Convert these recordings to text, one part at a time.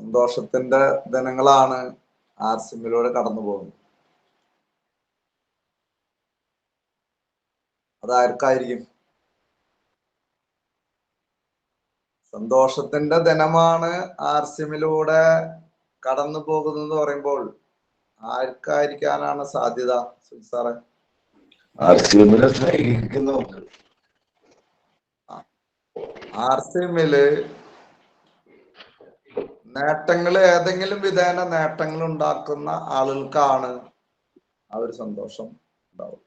സന്തോഷത്തിന്റെ ദിനങ്ങളാണ് ആർസിമിലൂടെ കടന്നു പോകുന്നത്. അതാർക്കായിരിക്കും? സന്തോഷത്തിന്റെ ദിനമാണ് ആർസിമിലൂടെ കടന്നു പോകുന്നത് പറയുമ്പോൾ ആർക്കായിരിക്കാനാണ് സാധ്യത സാറേ? ആർസിമില് നേട്ടങ്ങൾ ഏതെങ്കിലും വിധേന നേട്ടങ്ങൾ ഉണ്ടാക്കുന്ന ആളുകൾക്കാണ് ആ ഒരു സന്തോഷം ഉണ്ടാവും.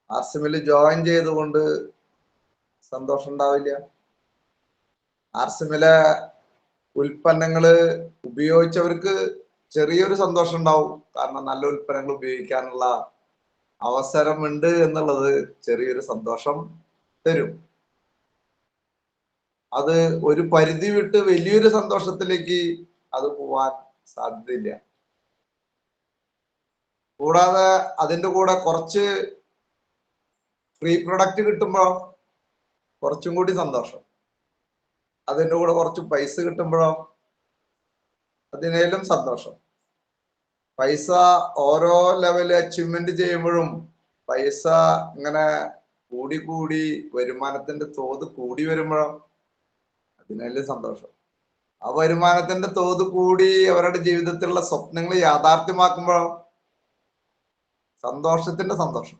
ആർസിമില് ജോയിൻ ചെയ്തുകൊണ്ട് സന്തോഷം ഉണ്ടാവില്ല. ആർസിമിലെ ഉൽപ്പന്നങ്ങള് ഉപയോഗിച്ചവർക്ക് ചെറിയൊരു സന്തോഷം ഉണ്ടാവും. കാരണം നല്ല ഉൽപ്പന്നങ്ങൾ ഉപയോഗിക്കാനുള്ള അവസരമുണ്ട് എന്നുള്ളത് ചെറിയൊരു സന്തോഷം തരും. അത് ഒരു പരിധി വിട്ട് വലിയൊരു സന്തോഷത്തിലേക്ക് അത് പോവാൻ സാധ്യതയില്ല. കൂടാതെ അതിൻ്റെ കൂടെ കുറച്ച് ഫ്രീ പ്രൊഡക്റ്റ് കിട്ടുമ്പോഴോ കുറച്ചും കൂടി സന്തോഷം. അതിൻ്റെ കൂടെ കുറച്ച് പൈസ കിട്ടുമ്പോഴോ അതിനേലും സന്തോഷം. പൈസ ഓരോ ലെവല് അച്ചീവ്മെന്റ് ചെയ്യുമ്പോഴും പൈസ ഇങ്ങനെ കൂടി കൂടി വരുമാനത്തിന്റെ തോത് കൂടി വരുമ്പോഴോ അതിനേലും സന്തോഷം. ആ വരുമാനത്തിന്റെ തോത് കൂടി അവരുടെ ജീവിതത്തിലുള്ള സ്വപ്നങ്ങൾ യാഥാർത്ഥ്യമാക്കുമ്പോഴോ സന്തോഷത്തിന്റെ സന്തോഷം.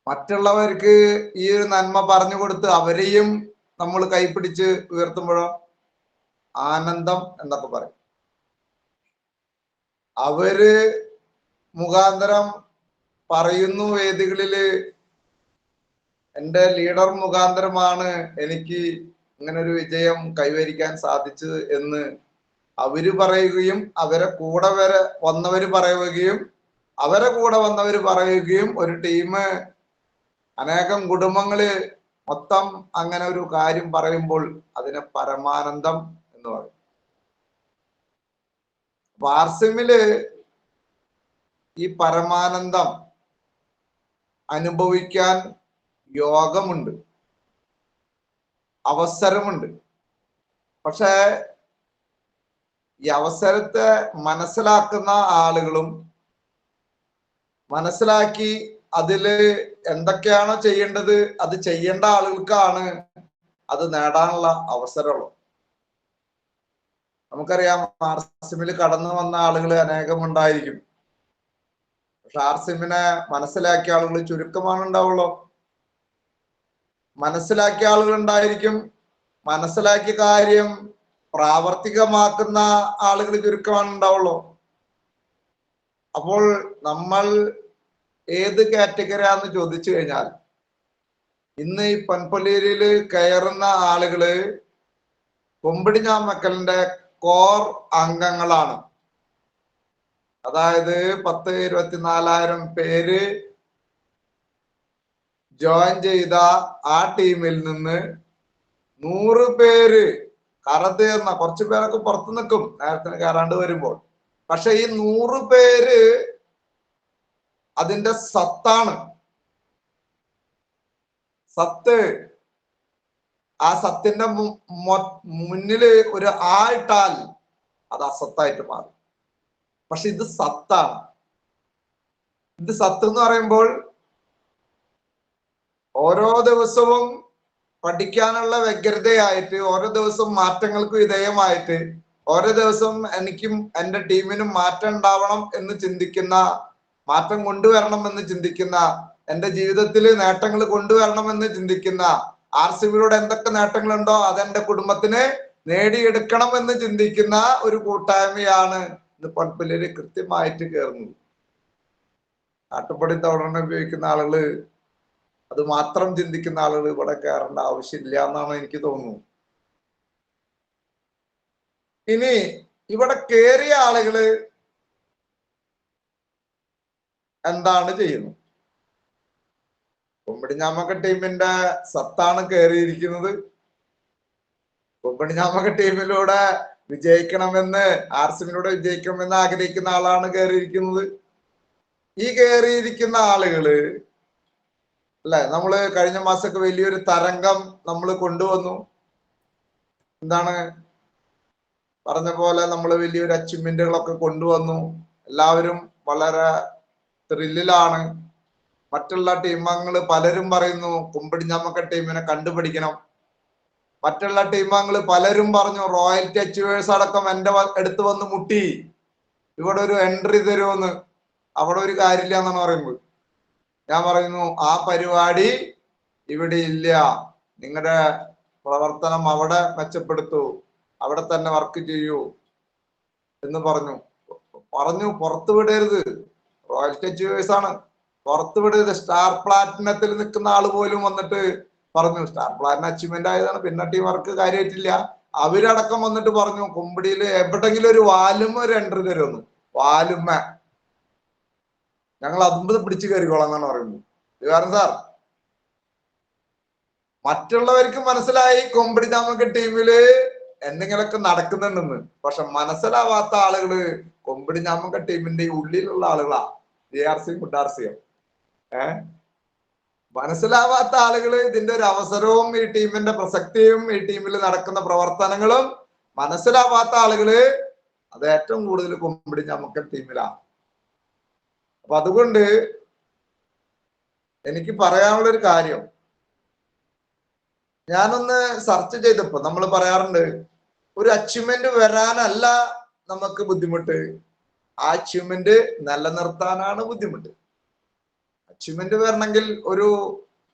മറ്റുള്ളവർക്ക് ഈ ഒരു നന്മ പറഞ്ഞു കൊടുത്ത് അവരെയും നമ്മൾ കൈപ്പിടിച്ച് ഉയർത്തുമ്പോഴോ ആനന്ദം എന്നൊക്കെ പറയും. അവര് മുഖാന്തരം പറയുന്നു വേദികളില് എൻ്റെ ലീഡർ മുഖാന്തരമാണ് എനിക്ക് ഇങ്ങനെ ഒരു വിജയം കൈവരിക്കാൻ സാധിച്ചത് എന്ന് അവര് പറയുകയും അവരെ കൂടെ വന്നവര് പറയുകയും അവരെ കൂടെ വന്നവര് പറയുകയും ഒരു ടീം അനേകം കുടുംബങ്ങള് മൊത്തം അങ്ങനെ ഒരു കാര്യം പറയുമ്പോൾ അതിനെ പരമാനന്ദം എന്ന് പറയും. ആർസിമില് ഈ പരമാനന്ദം അനുഭവിക്കാൻ യോഗമുണ്ട്, അവസരമുണ്ട്. പക്ഷെ ഈ അവസരത്തെ മനസ്സിലാക്കുന്ന ആളുകളും മനസ്സിലാക്കി അതില് എന്തൊക്കെയാണോ ചെയ്യേണ്ടത് അത് ചെയ്യേണ്ട ആളുകൾക്കാണ് അത് നേടാനുള്ള അവസരമുള്ളൂ. നമുക്കറിയാം ആർസിമിൽ കടന്നു വന്ന ആളുകൾ അനേകം ഉണ്ടായിരിക്കും. പക്ഷെ ആർസിമിനെ മനസ്സിലാക്കിയ ആളുകൾ ചുരുക്കമാണ് ഉണ്ടാവുള്ളൂ. മനസ്സിലാക്കിയ ആളുകൾ ഉണ്ടായിരിക്കും, മനസ്സിലാക്കിയ കാര്യം പ്രാവർത്തികമാക്കുന്ന ആളുകൾ ചുരുക്കമാണ് ഉണ്ടാവുള്ളൂ. അപ്പോൾ നമ്മൾ ഏത് കാറ്റഗറിയാന്ന് ചോദിച്ചു കഴിഞ്ഞാൽ ഇന്ന് ഈ പൊൻപൊല്ലേരിയില് കയറുന്ന ആളുകള് കൊമ്പിടിഞ്ഞാമക്കലിന്റെ കോർ അംഗങ്ങളാണ്. അതായത് 10-24,000 പേര് ജോയിൻ ചെയ്ത ആ ടീമിൽ നിന്ന് 100 പേര് കറതീർന്ന, കുറച്ചു പേരൊക്കെ പുറത്തു നിൽക്കും നേരത്തിന് കയറാണ്ട് വരുമ്പോൾ. പക്ഷെ ഈ 100 പേര് അതിന്റെ സത്താണ്. സത്ത്, ആ സത്തിന്റെ മുന്നില് ഒരു ആയിട്ടാൽ അത് അസത്തായിട്ട് മാറും. പക്ഷെ ഇത് സത്താണ്. ഇത് സത്ത് എന്ന് പറയുമ്പോൾ ഓരോ ദിവസവും പഠിക്കാനുള്ള വ്യഗ്രതയായിട്ട്, ഓരോ ദിവസവും മാറ്റങ്ങൾക്ക് വിധേയമായിട്ട്, ഓരോ ദിവസവും എനിക്കും എൻ്റെ ടീമിനും മാറ്റം ഉണ്ടാവണം എന്ന് ചിന്തിക്കുന്ന, മാറ്റം കൊണ്ടുവരണം എന്ന് ചിന്തിക്കുന്ന, എൻ്റെ ജീവിതത്തിൽ നേട്ടങ്ങൾ കൊണ്ടുവരണം എന്ന് ചിന്തിക്കുന്ന, ആർസിബിയിലൂടെ എന്തൊക്കെ നേട്ടങ്ങളുണ്ടോ അതെന്റെ കുടുംബത്തിന് നേടിയെടുക്കണം എന്ന് ചിന്തിക്കുന്ന ഒരു കൂട്ടായ്മയാണ് ഇന്ന് പൊൻപൊല്ലേരി കൃത്യമായിട്ട് കയറുന്നത്. കാട്ടുപടി തവണ ഉപയോഗിക്കുന്ന ആളുകള്, അത് മാത്രം ചിന്തിക്കുന്ന ആളുകൾ ഇവിടെ കയറേണ്ട ആവശ്യമില്ല എന്നാണ് എനിക്ക് തോന്നുന്നത്. ഇനി ഇവിടെ കയറിയ ആളുകള് എന്താണ് ചെയ്യുന്നത്? കൊമ്പിടിഞ്ഞാമക്ക ടീമിന്റെ സത്താണ് കയറിയിരിക്കുന്നത്. കൊമ്പിടിഞ്ഞാമക്ക ടീമിലൂടെ വിജയിക്കണമെന്ന്, ആർസിബിലൂടെ വിജയിക്കണമെന്ന് ആഗ്രഹിക്കുന്ന ആളാണ് കയറിയിരിക്കുന്നത്. ഈ കയറിയിരിക്കുന്ന ആളുകള് അല്ലെ, നമ്മള് കഴിഞ്ഞ മാസമൊക്കെ വലിയൊരു തരംഗം നമ്മൾ കൊണ്ടുവന്നു. എന്താണ്? പറഞ്ഞ പോലെ നമ്മൾ വലിയൊരു അച്ചീവ്മെന്റുകളൊക്കെ കൊണ്ടുവന്നു. എല്ലാവരും വളരെ ത്രില്ലിലാണ്. മറ്റുള്ള ടീമംഗങ്ങൾ പലരും പറയുന്നു കുമ്പിടിഞ്ഞാമക്ക ടീമിനെ കണ്ടുപിടിക്കണം. മറ്റുള്ള ടീമംഗങ്ങൾ പലരും പറഞ്ഞു റോയൽറ്റി അച്ചീവേഴ്സ് അടക്കം എന്റെ അടുത്ത് വന്ന് മുട്ടി, ഇവിടെ ഒരു എൻട്രി തരുമെന്ന്. അവിടെ ഒരു കാര്യമില്ല എന്നാണ് പറയുന്നത്. ഞാൻ പറയുന്നു ആ പരിപാടി ഇവിടെ ഇല്ല. നിങ്ങളുടെ പ്രവർത്തനം അവിടെ മെച്ചപ്പെടുത്തൂ, അവിടെ തന്നെ വർക്ക് ചെയ്യൂ എന്ന് പറഞ്ഞു. പുറത്തു വിടരുത്, റോയൽറ്റി അച്ചീവേഴ്സ് ആണ്, പുറത്തു വിടരുത്. സ്റ്റാർ പ്ലാറ്റിനത്തിൽ നിൽക്കുന്ന ആള് പോലും വന്നിട്ട് പറഞ്ഞു സ്റ്റാർ പ്ലാറ്റിനം അച്ചീവ്മെന്റ് ആയതാണ്, പിന്നെ ടീം വർക്ക് കാര്യമായിട്ടില്ല. അവരടക്കം വന്നിട്ട് പറഞ്ഞു കുമ്പിടിയിൽ എവിടെങ്കിലും ഒരു വാലുമ ഒരു എൻട്രി തരുമെന്ന്. വാലുമ ഞങ്ങൾ അതുമ്പത് പിടിച്ചു കയറിക്കോളാം എന്നാണ് പറയുന്നത്. കാരണം സാർ മറ്റുള്ളവർക്ക് മനസ്സിലായി കൊമ്പിടിഞ്ഞാമക്ക ടീമില് എന്തെങ്കിലുമൊക്കെ നടക്കുന്നുണ്ടെന്ന്. പക്ഷെ മനസ്സിലാവാത്ത ആളുകള് കൊമ്പിടിഞ്ഞാമക്ക ടീമിന്റെ ഉള്ളിലുള്ള ആളുകളാ. JRC മുട്ടാർസിയും മനസ്സിലാവാത്ത ആളുകള് ഇതിന്റെ ഒരു അവസരവും ഈ ടീമിന്റെ പ്രസക്തിയും ഈ ടീമിൽ നടക്കുന്ന പ്രവർത്തനങ്ങളും മനസ്സിലാവാത്ത ആളുകള് അത് ഏറ്റവും കൂടുതൽ കൊമ്പിടിഞ്ഞാമക്ക ടീമിലാണ്. അപ്പൊ അതുകൊണ്ട് എനിക്ക് പറയാനുള്ള ഒരു കാര്യം, ഞാനൊന്ന് സെർച്ച് ചെയ്തപ്പോ നമ്മൾ പറയാറുണ്ട് ഒരു അച്ചീവ്മെന്റ് വരാനല്ല നമുക്ക് ബുദ്ധിമുട്ട്, ആ അച്ചീവ്മെന്റ് നിലനിർത്താനാണ് ബുദ്ധിമുട്ട്. അച്ചീവ്മെന്റ് വരണമെങ്കിൽ ഒരു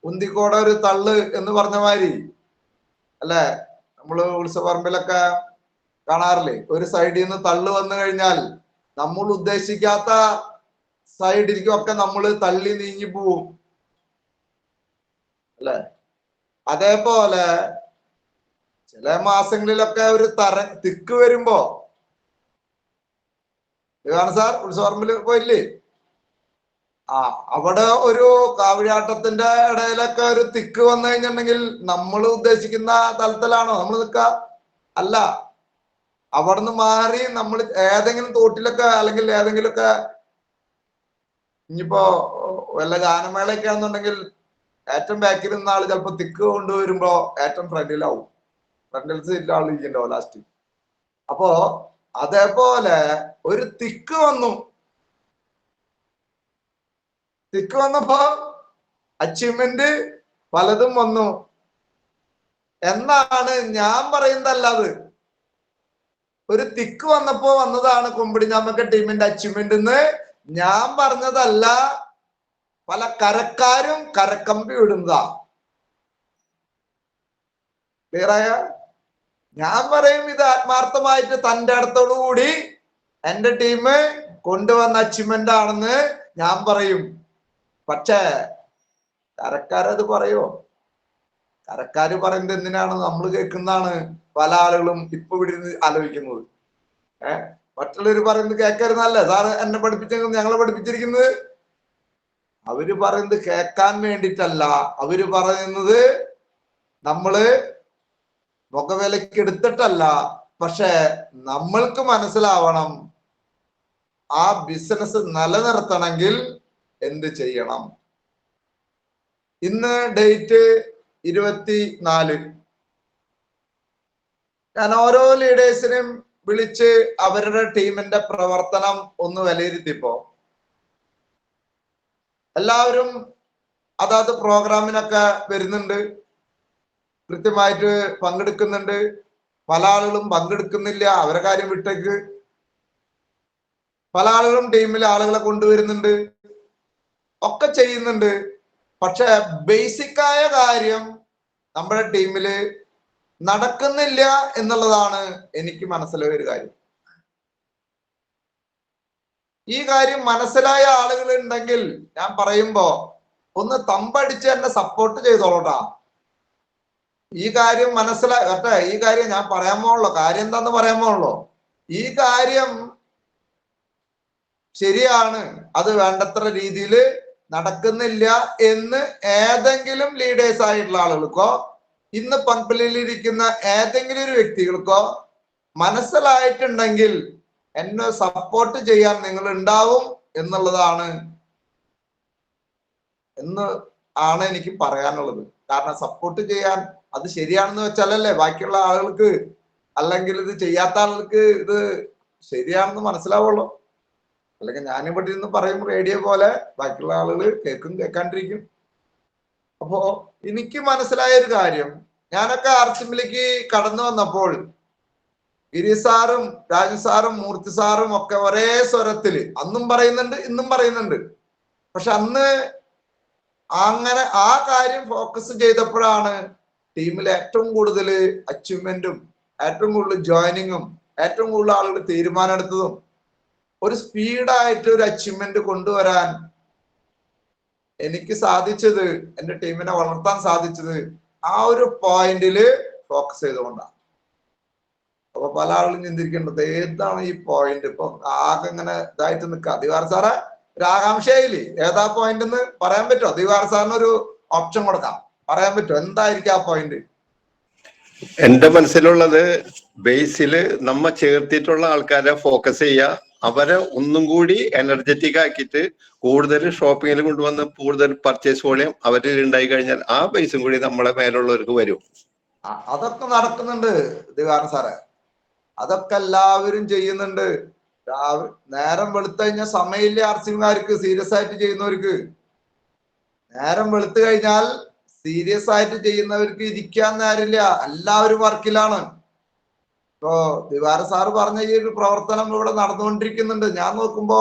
ഉന്തിക്കോട ഒരു തള്ള് എന്ന് പറഞ്ഞ മാതിരി അല്ലെ, നമ്മള് ഉത്സവപ്പറമ്പിലൊക്കെ കാണാറില്ലേ, ഒരു സൈഡിൽ നിന്ന് തള്ളു വന്നു കഴിഞ്ഞാൽ നമ്മൾ ഉദ്ദേശിക്കാത്ത സൈഡിലേക്കൊക്കെ നമ്മൾ തള്ളി നീങ്ങി പോവും അല്ലെ. അതേപോലെ ചില മാസങ്ങളിലൊക്കെ ഒരു തിക്ക് വരുമ്പോ, സാർ ഉത്സവപ്പറമ്പിൽ പോയില്ലേ, അവിടെ ഒരു കാവടിയാട്ടത്തിന്റെ ഇടയിലൊക്കെ ഒരു തിക്ക് വന്നു കഴിഞ്ഞിട്ടുണ്ടെങ്കിൽ നമ്മൾ ഉദ്ദേശിക്കുന്ന തലത്തിലാണോ നമ്മൾ നിൽക്ക? അല്ല. അവിടുന്ന് മാറി നമ്മൾ ഏതെങ്കിലും തോട്ടിലൊക്കെ അല്ലെങ്കിൽ ഏതെങ്കിലുമൊക്കെ, ഇനിയിപ്പോ വല്ല ഗാനമേളയൊക്കെ ആണെന്നുണ്ടെങ്കിൽ ഏറ്റവും ബാക്കിൽ നിന്ന ആള് ചിലപ്പോ തിക്ക് കൊണ്ടുവരുമ്പോ ഏറ്റവും ഫ്രണ്ടിലാവും, ഫ്രണ്ടിൽ സീറ്റിൽ ആൾ ഇരിക്കണ്ടാവും ലാസ്റ്റ്. അപ്പോ അതേപോലെ ഒരു തിക്ക് വന്നു, തിക്ക് വന്നപ്പോ അച്ചീവ്മെന്റ് പലതും വന്നു എന്നാണ് ഞാൻ പറയുന്നതല്ല. അത് ഒരു തിക്ക് വന്നപ്പോ വന്നതാണ് കൊമ്പിടിഞ്ഞാമക്ക ടീമിന്റെ അച്ചീവ്മെന്റ് എന്ന് ഞാൻ പറഞ്ഞതല്ല. പല കരക്കാരും കരക്കമ്പി വിടുന്നതാ. ക്ലിയറായ? ഞാൻ പറയും ഇത് ആത്മാർത്ഥമായിട്ട് തന്റെ അടുത്തോടു കൂടി എന്റെ ടീം കൊണ്ടുവന്ന അച്ചീവ്മെന്റ് ആണെന്ന് ഞാൻ പറയും. പക്ഷേ കരക്കാരത് പറയോ? കരക്കാര് പറയുന്നത് എന്തിനാണ് നമ്മൾ കേൾക്കുന്നതാണ് പല ആളുകളും ഇപ്പൊ ഇവിടെ ആലോചിക്കുന്നത്. മറ്റുള്ളവർ പറയുന്നത് കേൾക്കരുന്നല്ലേ സാറ് എന്നെ പഠിപ്പിച്ചെങ്കിൽ ഞങ്ങളെ പഠിപ്പിച്ചിരിക്കുന്നത്. അവര് പറയുന്നത് കേൾക്കാൻ വേണ്ടിയിട്ടല്ല, അവര് പറയുന്നത് നമ്മള് മുഖവിലക്ക് എടുത്തിട്ടല്ല. പക്ഷെ നമ്മൾക്ക് മനസ്സിലാവണം ആ ബിസിനസ് നിലനിർത്തണമെങ്കിൽ എന്ത് ചെയ്യണം. ഇന്ന് ഡേറ്റ് 24. ഞാൻ ഓരോ ലീഡേഴ്സിനും വിളിച്ച് അവരുടെ ടീമിന്റെ പ്രവർത്തനം ഒന്ന് വിലയിരുത്തിയപ്പോ എല്ലാവരും അതാത് പ്രോഗ്രാമിനൊക്കെ വരുന്നുണ്ട്, കൃത്യമായിട്ട് പങ്കെടുക്കുന്നുണ്ട്. പല ആളുകളും പങ്കെടുക്കുന്നില്ല, അവരെ കാര്യം വിട്ടേക്ക്. പല ആളുകളും ടീമിൽ ആളുകളെ കൊണ്ടുവരുന്നുണ്ട്, ഒക്കെ ചെയ്യുന്നുണ്ട്. പക്ഷെ ബേസിക്കായ കാര്യം നമ്മുടെ ടീമില് നടക്കുന്നില്ല എന്നുള്ളതാണ് എനിക്ക് മനസ്സിലായ ഒരു കാര്യം. ഈ കാര്യം മനസ്സിലായ ആളുകൾ ഉണ്ടെങ്കിൽ ഞാൻ പറയുമ്പോ ഒന്ന് തമ്പടിച്ച് എന്നെ സപ്പോർട്ട് ചെയ്തോളൂട്ടാ. ഈ കാര്യം മനസ്സിലാകട്ടെ. ഈ കാര്യം ഞാൻ പറയാൻ പോണല്ലോ, കാര്യം എന്താന്ന് പറയാൻ പോണല്ലോ. ഈ കാര്യം ശരിയാണ്, അത് വേണ്ടത്ര രീതിയിൽ നടക്കുന്നില്ല എന്ന് ഏതെങ്കിലും ലീഡേഴ്സ് ആയിട്ടുള്ള ആളുകൾക്കോ ഇന്ന് പങ്കുലിരിക്കുന്ന ഏതെങ്കിലും ഒരു വ്യക്തികൾക്കോ മനസ്സിലായിട്ടുണ്ടെങ്കിൽ എന്നെ സപ്പോർട്ട് ചെയ്യാൻ നിങ്ങൾ ഉണ്ടാവും എന്നുള്ളതാണ് എനിക്ക് പറയാനുള്ളത്. കാരണം സപ്പോർട്ട് ചെയ്യാൻ അത് ശരിയാണെന്ന് വെച്ചാലല്ലേ ബാക്കിയുള്ള ആളുകൾക്ക് അല്ലെങ്കിൽ ഇത് ചെയ്യാത്ത ആൾക്ക് ഇത് ശരിയാണെന്ന് മനസ്സിലാവുള്ളൂ. അല്ലെങ്കിൽ ഞാനിവിടെ ഇരുന്ന് പറയും റേഡിയോ പോലെ, ബാക്കിയുള്ള ആളുകൾ കേൾക്കും കേൾക്കാണ്ടിരിക്കും. അപ്പോ എനിക്ക് മനസ്സിലായ ഒരു കാര്യം, ഞാനൊക്കെ ആർസിമിലേക്ക് കടന്നു വന്നപ്പോൾ ഗിരി സാറും രാജു സാറും മൂർത്തി സാറും ഒക്കെ ഒരേ സ്വരത്തില് അന്നും പറയുന്നുണ്ട് ഇന്നും പറയുന്നുണ്ട്. പക്ഷെ അന്ന് അങ്ങനെ ആ കാര്യം ഫോക്കസ് ചെയ്തപ്പോഴാണ് ടീമിൽ ഏറ്റവും കൂടുതൽ അച്ചീവ്മെന്റും ഏറ്റവും കൂടുതൽ ജോയിനിങ്ങും ഏറ്റവും കൂടുതൽ ആളുകൾ തീരുമാനം എടുത്തതും ഒരു സ്പീഡായിട്ട് ഒരു അച്ചീവ്മെന്റ് കൊണ്ടുവരാൻ എനിക്ക് സാധിച്ചത്, എന്റെ ടീമിനെ വളർത്താൻ സാധിച്ചത് ആ ഒരു പോയിന്റില് ഫോക്കസ് ചെയ്തുകൊണ്ടാണ്. അപ്പൊ പല ആളുകളും ചിന്തിക്കേണ്ടത് ഏതാണ് ഈ പോയിന്റ്, ഇപ്പൊ ആകെ ഇങ്ങനെ ഇതായിട്ട് നിൽക്കുക. ദിവാർ സാറെ ഒരു ആകാംക്ഷയില്ലേ ഏതാ പോയിന്റ് എന്ന് പറയാൻ പറ്റുമോ? ദിവാർ സാറിന് ഒരു ഓപ്ഷൻ കൊടുക്കാം, പറയാൻ പറ്റുമോ എന്തായിരിക്കും ആ പോയിന്റ്? എന്റെ മനസ്സിലുള്ളത് ബേസില് നമ്മ ചേർത്തിട്ടുള്ള ആൾക്കാരെ ഫോക്കസ് ചെയ്യുക, അവരെ ഒന്നും കൂടി എനർജറ്റിക് ആക്കിയിട്ട് കൂടുതൽ ഷോപ്പിങ്ങിൽ കൊണ്ടുവന്ന് കൂടുതൽ പർച്ചേസ് വോളിയം അവരിൽ ഉണ്ടായി കഴിഞ്ഞാൽ ആ ബേസും കൂടി നമ്മളെ മേലുള്ളവർക്ക് വരും. അതൊക്കെ നടക്കുന്നുണ്ട് ദിവാരൻ സാറെ, അതൊക്കെ എല്ലാവരും ചെയ്യുന്നുണ്ട്. നേരം വെളുത്തു കഴിഞ്ഞാൽ സമയമില്ല ആർസിംകാർക്ക്, സീരിയസ് ആയിട്ട് ചെയ്യുന്നവർക്ക്. നേരം വെളുത്തു കഴിഞ്ഞാൽ സീരിയസ് ആയിട്ട് ചെയ്യുന്നവർക്ക് ഇരിക്കാൻ നേരമില്ല, എല്ലാവരും വർക്കിലാണ്. ഇപ്പോ ദിവാര സാറ് പറഞ്ഞ ഈ ഒരു പ്രവർത്തനം ഇവിടെ നടന്നുകൊണ്ടിരിക്കുന്നുണ്ട്. ഞാൻ നോക്കുമ്പോ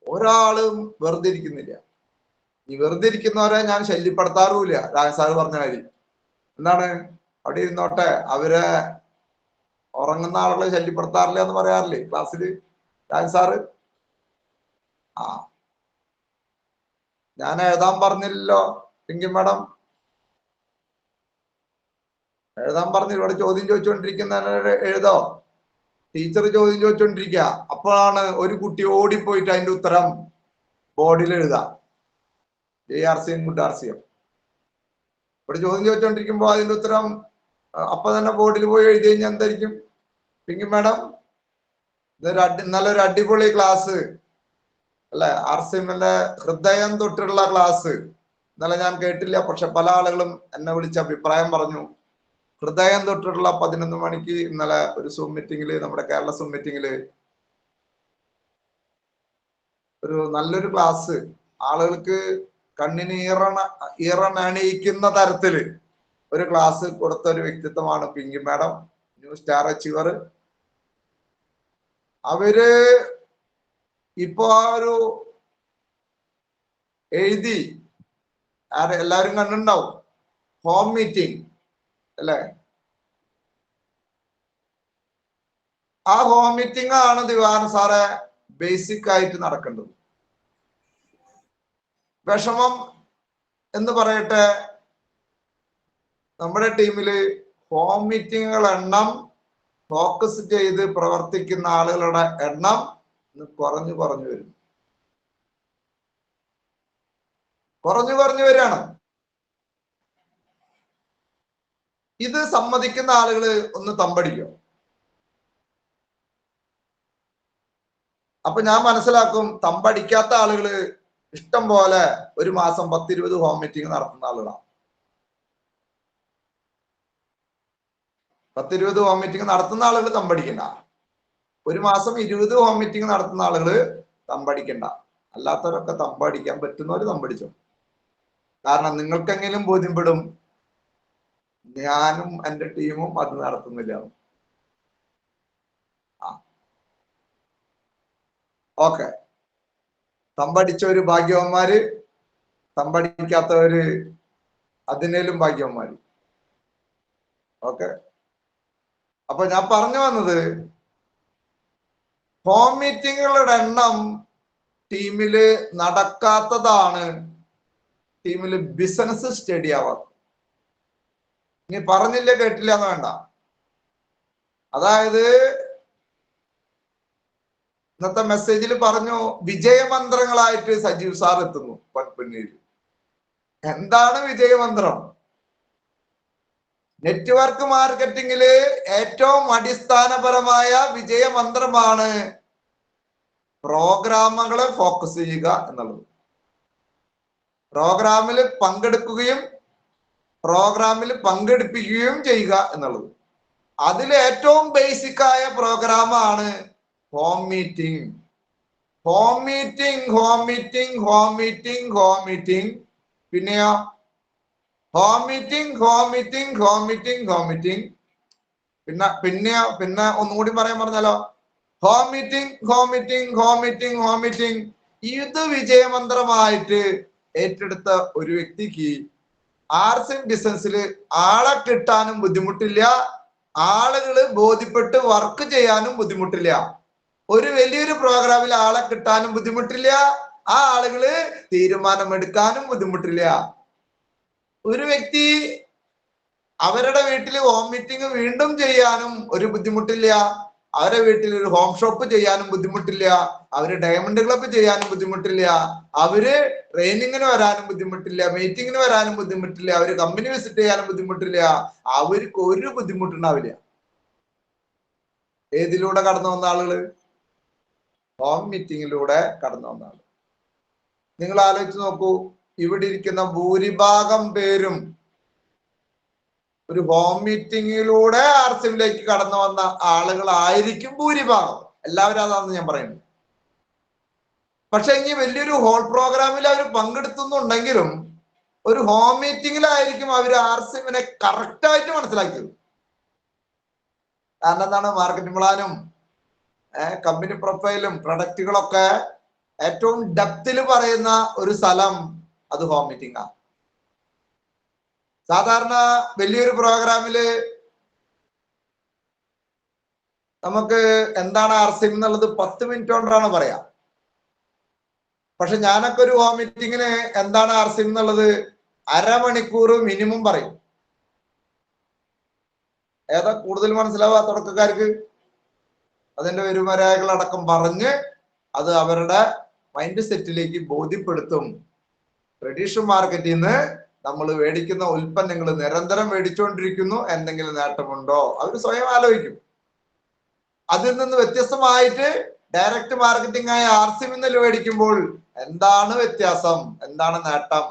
ഒരാളും വെറുതെ ഇരിക്കുന്നില്ല. ഈ വെറുതെ ഇരിക്കുന്നവരെ ഞാൻ ശല്യപ്പെടുത്താറുമില്ല. രാജ സാറ് പറഞ്ഞ കാര്യം എന്താണ്, അവിടെ ഇരുന്നോട്ടെ, അവരെ ഉറങ്ങുന്ന ആളുകളെ ശല്യപ്പെടുത്താറില്ല എന്ന് പറയാറില്ലേ ക്ലാസ്സിൽ രാജ സാറ്? ആ, ഞാൻ എഴുതാൻ പറഞ്ഞില്ലല്ലോ പിങ്കി മാഡം, എഴുതാൻ പറഞ്ഞു. ഇവിടെ ചോദ്യം ചോദിച്ചുകൊണ്ടിരിക്കുന്ന എഴുതോ, ടീച്ചർ ചോദ്യം ചോദിച്ചുകൊണ്ടിരിക്കുക. അപ്പോഴാണ് ഒരു കുട്ടി ഓടിപ്പോയിട്ട് അതിന്റെ ഉത്തരം ബോർഡിൽ എഴുതാം, JRCയും ഗുഡാർസിയും. ഇവിടെ ചോദ്യം ചോദിച്ചുകൊണ്ടിരിക്കുമ്പോ അതിന്റെ ഉത്തരം അപ്പൊ തന്നെ ബോർഡിൽ പോയി എഴുതി കഴിഞ്ഞാൽ എന്തായിരിക്കും പിങ്കി മാഡം? ഇന്നലെ ഒരു അടിപൊളി ക്ലാസ് അല്ലെ, ആർസിഎമ്മിന്റെ ഹൃദയം തൊട്ടുള്ള ക്ലാസ് ഇന്നലെ ഞാൻ കേട്ടില്ല, പക്ഷെ പല ആളുകളും എന്നെ വിളിച്ച് അഭിപ്രായം പറഞ്ഞു. ഹൃദയം തൊട്ടുള്ള 11 മണിക്ക് ഇന്നലെ ഒരു സൂം മീറ്റിംഗില്, നമ്മുടെ കേരള സൂം മീറ്റിംഗില് ഒരു നല്ലൊരു ക്ലാസ്, ആളുകൾക്ക് കണ്ണിന് ഈറനണിയിക്കുന്ന തരത്തില് ഒരു ക്ലാസ് കൊടുത്ത ഒരു വ്യക്തിത്വമാണ് Pinky madam, new star achiever. അവര് ഇപ്പോ ആ ഒരു എഴുതി എല്ലാവരും കണ്ടിട്ടുണ്ടാവും, ഹോം മീറ്റിംഗ് അല്ലെ? ആ ഹോം മീറ്റിംഗ് ആണ് ദിവാൻ സാറെ ബേസിക് ആയിട്ട് നടക്കേണ്ടത്. വിഷമം എന്ന് പറയട്ടെ, നമ്മുടെ ടീമില് ഹോം മീറ്റിങ്ങുകൾ എണ്ണം, ഫോക്കസ് ചെയ്ത് പ്രവർത്തിക്കുന്ന ആളുകളുടെ എണ്ണം കുറഞ്ഞു വരും, കുറഞ്ഞു വരികയാണ്. ഇത് സമ്മതിക്കുന്ന ആളുകൾ ഒന്ന് തമ്പടിക്കും. അപ്പൊ ഞാൻ മനസ്സിലാക്കും, തമ്പടിക്കാത്ത ആളുകള് ഇഷ്ടം പോലെ ഒരു മാസം 10-20 ഹോം മീറ്റിംഗ് നടത്തുന്ന ആളുകളാണ്. 10-20 ഹോം മീറ്റിംഗ് നടത്തുന്ന ആളുകൾ തമ്പടിക്കണ്ട. ഒരു മാസം 20 ഹോം മീറ്റിംഗ് നടത്തുന്ന ആളുകൾ തമ്പടിക്കണ്ട. അല്ലാത്തവരൊക്കെ തമ്പടിക്കാൻ പറ്റുന്നവര് തമ്പടിച്ചോ. കാരണം നിങ്ങൾക്കെങ്കിലും ബോധ്യപ്പെടും ഞാനും എൻ്റെ ടീമും അത് നടത്തുന്നില്ല. ഓക്കെ, തമ്പടിച്ചവര് ഭാഗ്യവന്മാര്, തമ്പടിക്കാത്തവര് അതിനേലും ഭാഗ്യവന്മാര്. ഓക്കെ, അപ്പൊ ഞാൻ പറഞ്ഞു വന്നത്, ഹോം മീറ്റിങ്ങുകളുടെ എണ്ണം ടീമില് നടക്കാത്തതാണ് ടീമില് ബിസിനസ് സ്റ്റഡി ആവാത്തത്. ഇനി പറഞ്ഞില്ല കേട്ടില്ല എന്ന് വേണ്ട. അതായത് ഇന്നത്തെ മെസ്സേജിൽ പറഞ്ഞു വിജയമന്ത്രങ്ങളായിട്ട് സജീവ് സാർ എത്തുന്നു പട്പിന്നീര്. എന്താണ് വിജയമന്ത്രം? നെറ്റ്വർക്ക് മാർക്കറ്റിംഗില് ഏറ്റവും അടിസ്ഥാനപരമായ വിജയമന്ത്രമാണ് പ്രോഗ്രാമുകളെ ഫോക്കസ് ചെയ്യുക എന്നുള്ളത്. പ്രോഗ്രാമിൽ പങ്കെടുക്കുകയും പ്രോഗ്രാമിൽ പങ്കെടുപ്പിക്കുകയും ചെയ്യുക എന്നുള്ളത്. അതിൽ ഏറ്റവും ബേസിക് ആയ പ്രോഗ്രാമാണ് home meeting. Home meeting, home meeting, home meeting, home meeting. പിന്നെയോ home meeting, home meeting, home meeting, home meeting. പിന്നെ ഒന്നും കൂടി പറയാൻ പറഞ്ഞാലോ, home meeting, home meeting, home meeting, home meeting. ഇത് വിജയമന്ത്രമായിട്ട് ഏറ്റെടുത്ത ഒരു വ്യക്തിക്ക് ആർസിം ബിസിനസ്സിൽ ആളെ കിട്ടാനും ബുദ്ധിമുട്ടില്ല, ആളുകള് ബോധ്യപ്പെട്ട് വർക്ക് ചെയ്യാനും ബുദ്ധിമുട്ടില്ല. ഒരു വലിയൊരു പ്രോഗ്രാമിൽ ആളെ കിട്ടാനും ബുദ്ധിമുട്ടില്ല, ആ ആളുകള് തീരുമാനമെടുക്കാനും ബുദ്ധിമുട്ടില്ല. ഒരു വ്യക്തി അവരുടെ വീട്ടിൽ ഹോം മീറ്റിംഗ് വീണ്ടും ചെയ്യാനും ഒരു ബുദ്ധിമുട്ടില്ല, അവരുടെ വീട്ടിൽ ഒരു ഹോം ഷോപ്പ് ചെയ്യാനും ബുദ്ധിമുട്ടില്ല, അവര് ഡയമണ്ട് ക്ലബ്ബ് ചെയ്യാനും ബുദ്ധിമുട്ടില്ല, അവര് ട്രെയിനിങ്ങിന് വരാനും ബുദ്ധിമുട്ടില്ല, മീറ്റിങ്ങിന് വരാനും ബുദ്ധിമുട്ടില്ല, അവര് കമ്പനി വിസിറ്റ് ചെയ്യാനും ബുദ്ധിമുട്ടില്ല. അവർക്ക് ഒരു ബുദ്ധിമുട്ടുണ്ടാവില്ല. ഏതിലൂടെ കടന്നു വന്ന ആളുകള്? ഹോം മീറ്റിങ്ങിലൂടെ കടന്നു വന്ന ആള്. നിങ്ങൾ ആലോചിച്ച് നോക്കൂ, ഇവിടെ ഇരിക്കുന്ന ഭൂരിഭാഗം പേരും ഒരു ഹോം മീറ്റിങ്ങിലൂടെ ആർസിമിലേക്ക് കടന്നു വന്ന ആളുകളായിരിക്കും ഭൂരിഭാഗം. എല്ലാവരും അതാണെന്ന് ഞാൻ പറയുന്നു. പക്ഷെ ഇനി വലിയൊരു ഹോൾ പ്രോഗ്രാമിൽ അവർ പങ്കെടുത്തുന്നുണ്ടെങ്കിലും ഒരു ഹോം മീറ്റിങ്ങിലായിരിക്കും അവർ ആർസിമിനെ കറക്റ്റ് ആയിട്ട് മനസ്സിലാക്കിയത്. കാരണം എന്താണ്? മാർക്കറ്റിംഗ് പ്ലാനും കമ്പനി പ്രൊഫൈലും പ്രൊഡക്റ്റുകളൊക്കെ ഏറ്റവും ഡെപ്തിൽ പറയുന്ന ഒരു സ്ഥലം അത് ഹോം മീറ്റിംഗ് ആണ്. സാധാരണ വലിയൊരു പ്രോഗ്രാമില് നമുക്ക് എന്താണ് ആർസിം എന്നുള്ളത് 10 മിനിറ്റ് കൊണ്ടാണ് പറയാം. പക്ഷെ ഞാനൊക്കെ ഒരു ഹോം മീറ്റിങ്ങിന് എന്താണ് ആർസിം എന്നുള്ളത് അരമണിക്കൂർ മിനിമം പറയും. ഏതാ കൂടുതൽ മനസ്സിലാവുക തുടക്കക്കാർക്ക്? അതിന്റെ വരുമരകളടക്കം പറഞ്ഞ് അത് അവരുടെ മൈൻഡ് സെറ്റിലേക്ക് ബോധ്യപ്പെടുത്തും. ട്രഡീഷണൽ മാർക്കറ്റിൽ നിന്ന് നമ്മൾ മേടിക്കുന്ന ഉൽപ്പന്നങ്ങൾ നിരന്തരം മേടിച്ചുകൊണ്ടിരിക്കുന്നു, എന്തെങ്കിലും നേട്ടമുണ്ടോ അവർ സ്വയം ആലോചിക്കും. അതിൽ നിന്ന് വ്യത്യസ്തമായിട്ട് ഡയറക്റ്റ് മാർക്കറ്റിംഗ് ആയ ആർസിമിൽ മേടിക്കുമ്പോൾ എന്താണ് വ്യത്യാസം, എന്താണ് നേട്ടം,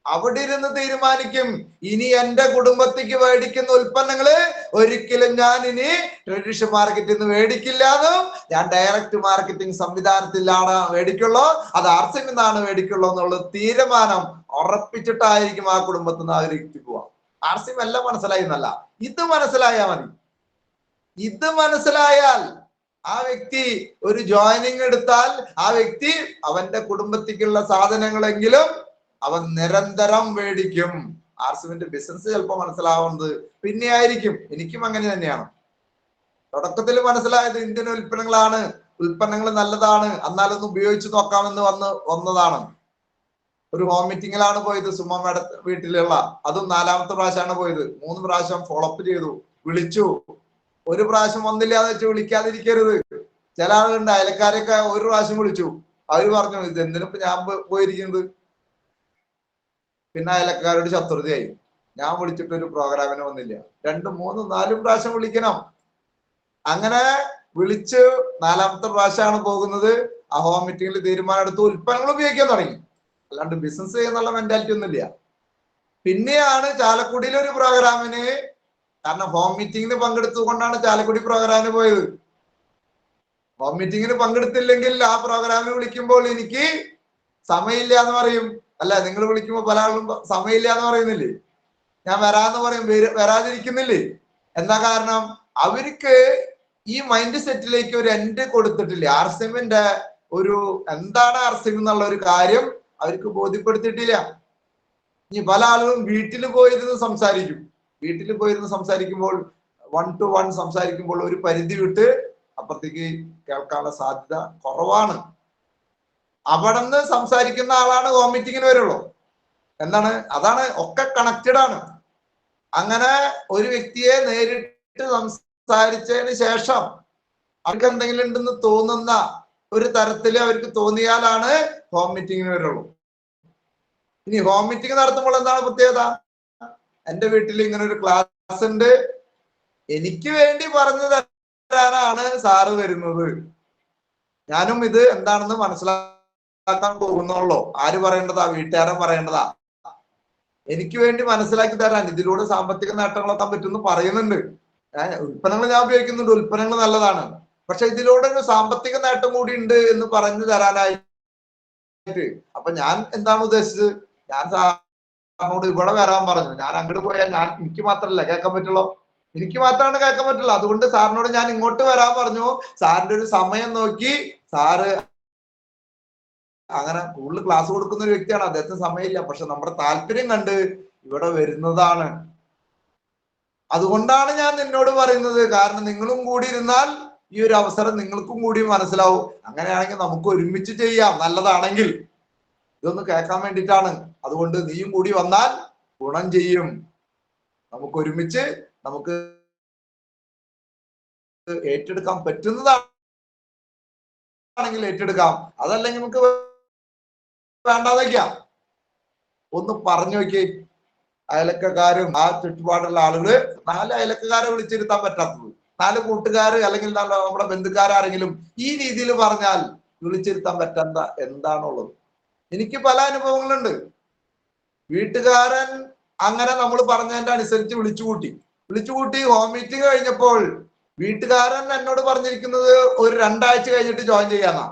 അവിടെ ഇരുന്ന് തീരുമാനിക്കും. ഇനി എന്റെ കുടുംബത്തേക്ക് മേടിക്കുന്ന ഉൽപ്പന്നങ്ങള് ഒരിക്കലും ഞാൻ ഇനി ട്രഡീഷണൽ മാർക്കറ്റിൽ നിന്ന് മേടിക്കില്ലാന്നും ഞാൻ ഡയറക്റ്റ് മാർക്കറ്റിംഗ് സംവിധാനത്തിലാണ് മേടിക്കുള്ളൂ, അത് ആർസിമിൽ നിന്നാണ് മേടിക്കുള്ളൂ എന്നുള്ള തീരുമാനം ഉറപ്പിച്ചിട്ടായിരിക്കും ആ കുടുംബത്തിൽ നിന്ന് ആ വ്യക്തി പോവാ. ആർസിം എല്ലാം മനസ്സിലായി എന്നല്ല, ഇത് മനസ്സിലായാൽ മതി. ഇത് മനസ്സിലായാൽ ആ വ്യക്തി ഒരു ജോയിനിങ് എടുത്താൽ ആ വ്യക്തി അവന്റെ കുടുംബത്തേക്കുള്ള സാധനങ്ങളെങ്കിലും അവൻ നിരന്തരം മേടിക്കും. ആർസിമിന്റെ ബിസിനസ് ചിലപ്പോൾ മനസ്സിലാവുന്നത് പിന്നെ ആയിരിക്കും. എനിക്കും അങ്ങനെ തന്നെയാണ്. തുടക്കത്തിൽ മനസ്സിലായത് ഇന്ത്യൻ ഉൽപ്പന്നങ്ങളാണ്, ഉൽപ്പന്നങ്ങൾ നല്ലതാണ്, എന്നാലൊന്ന് ഉപയോഗിച്ച് നോക്കാമെന്ന് വന്നതാണ്. ഒരു ഹോം മീറ്റിങ്ങിലാണ് പോയത്, സുമ മേഡം വീട്ടിലുള്ള, അതും 4ാമത്തെ പ്രാവശ്യമാണ് പോയത്. 3 പ്രാവശ്യം ഫോളോ അപ്പ് ചെയ്തു, വിളിച്ചു. ഒരു പ്രാവശ്യം വന്നില്ല എന്ന് വെച്ച് വിളിക്കാതിരിക്കരുത്. ചില ആളുകളുണ്ട്, അയലക്കാരൊക്കെ ഒരു പ്രാവശ്യം വിളിച്ചു, അവര് പറഞ്ഞു ഇത് എന്തിനിപ്പോ ഞാൻ പോയിരിക്കുന്നത്. പിന്നെ അയലക്കാരോട് ശത്രുതയായി. ഞാൻ വിളിച്ചിട്ട് ഒരു പ്രോഗ്രാമിന് വന്നില്ല. 2, 3, 4 പ്രാവശ്യം വിളിക്കണം. അങ്ങനെ വിളിച്ച് 4ാമത്തെ പ്രാവശ്യമാണ് പോകുന്നത്. ആ ഹോം മീറ്റിംഗിൽ തീരുമാനം എടുത്ത് ഉൽപ്പന്നങ്ങൾ ഉപയോഗിക്കാൻ തുടങ്ങി. അല്ലാണ്ട് ബിസിനസ് ചെയ്യുന്നുള്ള മെന്റാലിറ്റി ഒന്നുമില്ല. പിന്നെയാണ് ചാലക്കുടിയിലെ ഒരു പ്രോഗ്രാമിന്, കാരണം ഹോം മീറ്റിംഗിന് പങ്കെടുത്തുകൊണ്ടാണ് ചാലക്കുടി പ്രോഗ്രാമിന് പോയത്. ഹോം മീറ്റിംഗിന് പങ്കെടുത്തില്ലെങ്കിൽ ആ പ്രോഗ്രാമിന് വിളിക്കുമ്പോൾ എനിക്ക് സമയമില്ല എന്ന് പറയും. അല്ല, നിങ്ങൾ വിളിക്കുമ്പോൾ പല ആളും സമയമില്ല എന്ന് പറയുന്നില്ലേ, ഞാൻ വരാന്ന് പറയും, വരാതിരിക്കുന്നില്ലേ. എന്താ കാരണം? അവർക്ക് ഈ മൈൻഡ് സെറ്റിലേക്ക് ഒരു എൻഡ് കൊടുത്തിട്ടില്ല. ആർസിമിന്റെ ഒരു എന്താണ് ആർസിം എന്നുള്ള ഒരു കാര്യം അവർക്ക് ബോധ്യപ്പെടുത്തിയിട്ടില്ല. ഇനി പല ആളുകളും വീട്ടിൽ പോയിരുന്ന് സംസാരിക്കും. വീട്ടിൽ പോയിരുന്ന് സംസാരിക്കുമ്പോൾ 1 to 1 സംസാരിക്കുമ്പോൾ ഒരു പരിധി വിട്ട് അപ്പുറത്തേക്ക് കേൾക്കാനുള്ള സാധ്യത കുറവാണ്. അവിടെ നിന്ന് സംസാരിക്കുന്ന ആളാണ് ഹോം മീറ്റിങ്ങിന് വരുള്ളൂ. എന്താണ്? അതാണ്, ഒക്കെ കണക്റ്റഡ് ആണ്. അങ്ങനെ ഒരു വ്യക്തിയെ നേരിട്ട് സംസാരിച്ചതിന് ശേഷം അവർക്ക് എന്തെങ്കിലും ഉണ്ടെന്ന് തോന്നുന്ന ഒരു തരത്തിൽ അവർക്ക് തോന്നിയാലാണ് ഹോം മീറ്റിങ്ങിന് വരുള്ളൂ. ഇനി ഹോം മീറ്റിംഗ് നടത്തുമ്പോൾ എന്താണ് പ്രത്യേകത? എന്റെ വീട്ടിൽ ഇങ്ങനെ ഒരു ക്ലാസ് ഉണ്ട്, എനിക്ക് വേണ്ടി പറഞ്ഞു തരാനാണ് സാറ് വരുന്നത്, ഞാനും ഇത് എന്താണെന്ന് മനസ്സിലാക്കാൻ പോകുന്നുള്ളൂ. ആര് പറയേണ്ടതാ? വീട്ടുകാരൻ പറയേണ്ടതാ. എനിക്ക് വേണ്ടി മനസ്സിലാക്കി തരാൻ, ഇതിലൂടെ സാമ്പത്തിക നേട്ടങ്ങളെത്താൻ പറ്റുമെന്ന് പറയുന്നുണ്ട്. ഉൽപ്പന്നങ്ങൾ ഞാൻ ഉപയോഗിക്കുന്നുണ്ട്, ഉൽപ്പന്നങ്ങൾ നല്ലതാണ്. പക്ഷെ ഇതിലൂടെ ഒരു സാമ്പത്തിക നേട്ടം കൂടി ഉണ്ട് എന്ന് പറഞ്ഞു തരാനായിട്ട് അപ്പൊ ഞാൻ എന്താണ് ഉദ്ദേശിച്ചത്? ഞാൻ സാറിനോട് ഇവിടെ വരാൻ പറഞ്ഞു. ഞാൻ അങ്ങോട്ട് പോയാൽ എനിക്ക് മാത്രമല്ല കേൾക്കാൻ പറ്റുള്ളൂ, എനിക്ക് മാത്രമാണ് കേൾക്കാൻ പറ്റുള്ളൂ. അതുകൊണ്ട് സാറിനോട് ഞാൻ ഇങ്ങോട്ട് വരാൻ പറഞ്ഞു. സാറിന്റെ ഒരു സമയം നോക്കി, സാറ് അങ്ങനെ കൂടുതൽ ക്ലാസ് കൊടുക്കുന്ന ഒരു വ്യക്തിയാണ്, അദ്ദേഹത്തിന് സമയമില്ല. പക്ഷെ നമ്മുടെ താല്പര്യം കണ്ട് ഇവിടെ വരുന്നതാണ്. അതുകൊണ്ടാണ് ഞാൻ നിന്നോട് പറയുന്നത്. കാരണം നിങ്ങളും കൂടി ഇരുന്നാൽ ഈ ഒരു അവസരം നിങ്ങൾക്കും കൂടി മനസ്സിലാവും. അങ്ങനെയാണെങ്കിൽ നമുക്ക് ഒരുമിച്ച് ചെയ്യാം, നല്ലതാണെങ്കിൽ. ഇതൊന്ന് കേൾക്കാൻ വേണ്ടിയിട്ടാണ്. അതുകൊണ്ട് നീയും കൂടി വന്നാൽ ഗുണം ചെയ്യും. നമുക്ക് ഒരുമിച്ച് നമുക്ക് ഏറ്റെടുക്കാൻ പറ്റുന്നതാണെങ്കിൽ ഏറ്റെടുക്കാം, അതല്ലെങ്കിൽ നമുക്ക് വേണ്ടാതേക്കാം. ഒന്ന് പറഞ്ഞു നോക്കി. അയലക്കാരും ആ ചുറ്റുപാടുള്ള ആളുകള്, 4 അയലക്കാരെ വിളിച്ചിരുത്താൻ പറ്റാത്തത്, 4 കൂട്ടുകാർ അല്ലെങ്കിൽ നമ്മുടെ ബന്ധുക്കാരെങ്കിലും ഈ രീതിയിൽ പറഞ്ഞാൽ വിളിച്ചിരുത്താൻ പറ്റാത്ത എന്താണുള്ളത്? എനിക്ക് പല അനുഭവങ്ങളുണ്ട്. വീട്ടുകാരൻ അങ്ങനെ നമ്മൾ പറഞ്ഞതിന്റെ അനുസരിച്ച് വിളിച്ചുകൂട്ടി ഹോം മീറ്റിംഗ് കഴിഞ്ഞപ്പോൾ വീട്ടുകാരൻ എന്നോട് പറഞ്ഞിരിക്കുന്നത് ഒരു 2 ആഴ്ച കഴിഞ്ഞിട്ട് ജോയിൻ ചെയ്യാന്നാ.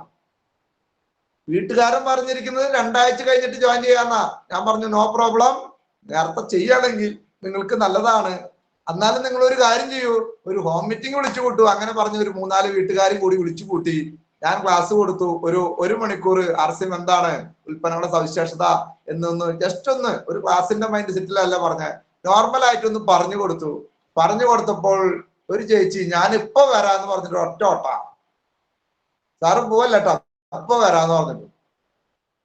വീട്ടുകാരൻ പറഞ്ഞിരിക്കുന്നത് 2 ആഴ്ച കഴിഞ്ഞിട്ട് ജോയിൻ ചെയ്യാന്നാ. ഞാൻ പറഞ്ഞു നോ പ്രോബ്ലം, നേരത്തെ ചെയ്യുകയാണെങ്കിൽ നിങ്ങൾക്ക് നല്ലതാണ്. എന്നാലും നിങ്ങൾ ഒരു കാര്യം ചെയ്യൂ, ഒരു ഹോം മീറ്റിംഗ് വിളിച്ചു കൂട്ടു. അങ്ങനെ പറഞ്ഞ് ഒരു 3-4 വീട്ടുകാരും കൂടി വിളിച്ചു കൂട്ടി. ഞാൻ ക്ലാസ് കൊടുത്തു. ഒരു മണിക്കൂർ RCM എന്താണ്, ഉൽപ്പന്നങ്ങളുടെ സവിശേഷത എന്നൊന്ന് ജസ്റ്റ് ഒന്ന് ഒരു ക്ലാസിന്റെ മൈൻഡ് സെറ്റിലല്ല പറഞ്ഞ, നോർമൽ ആയിട്ടൊന്ന് പറഞ്ഞു കൊടുത്തപ്പോൾ ഒരു ചേച്ചി ഞാൻ ഇപ്പൊ വരാന്ന് പറഞ്ഞിട്ട് ഒറ്റ ഓട്ടാ. സാറ് പോവല്ലേട്ടോ, അപ്പൊ വരാന്ന് പറഞ്ഞിട്ട്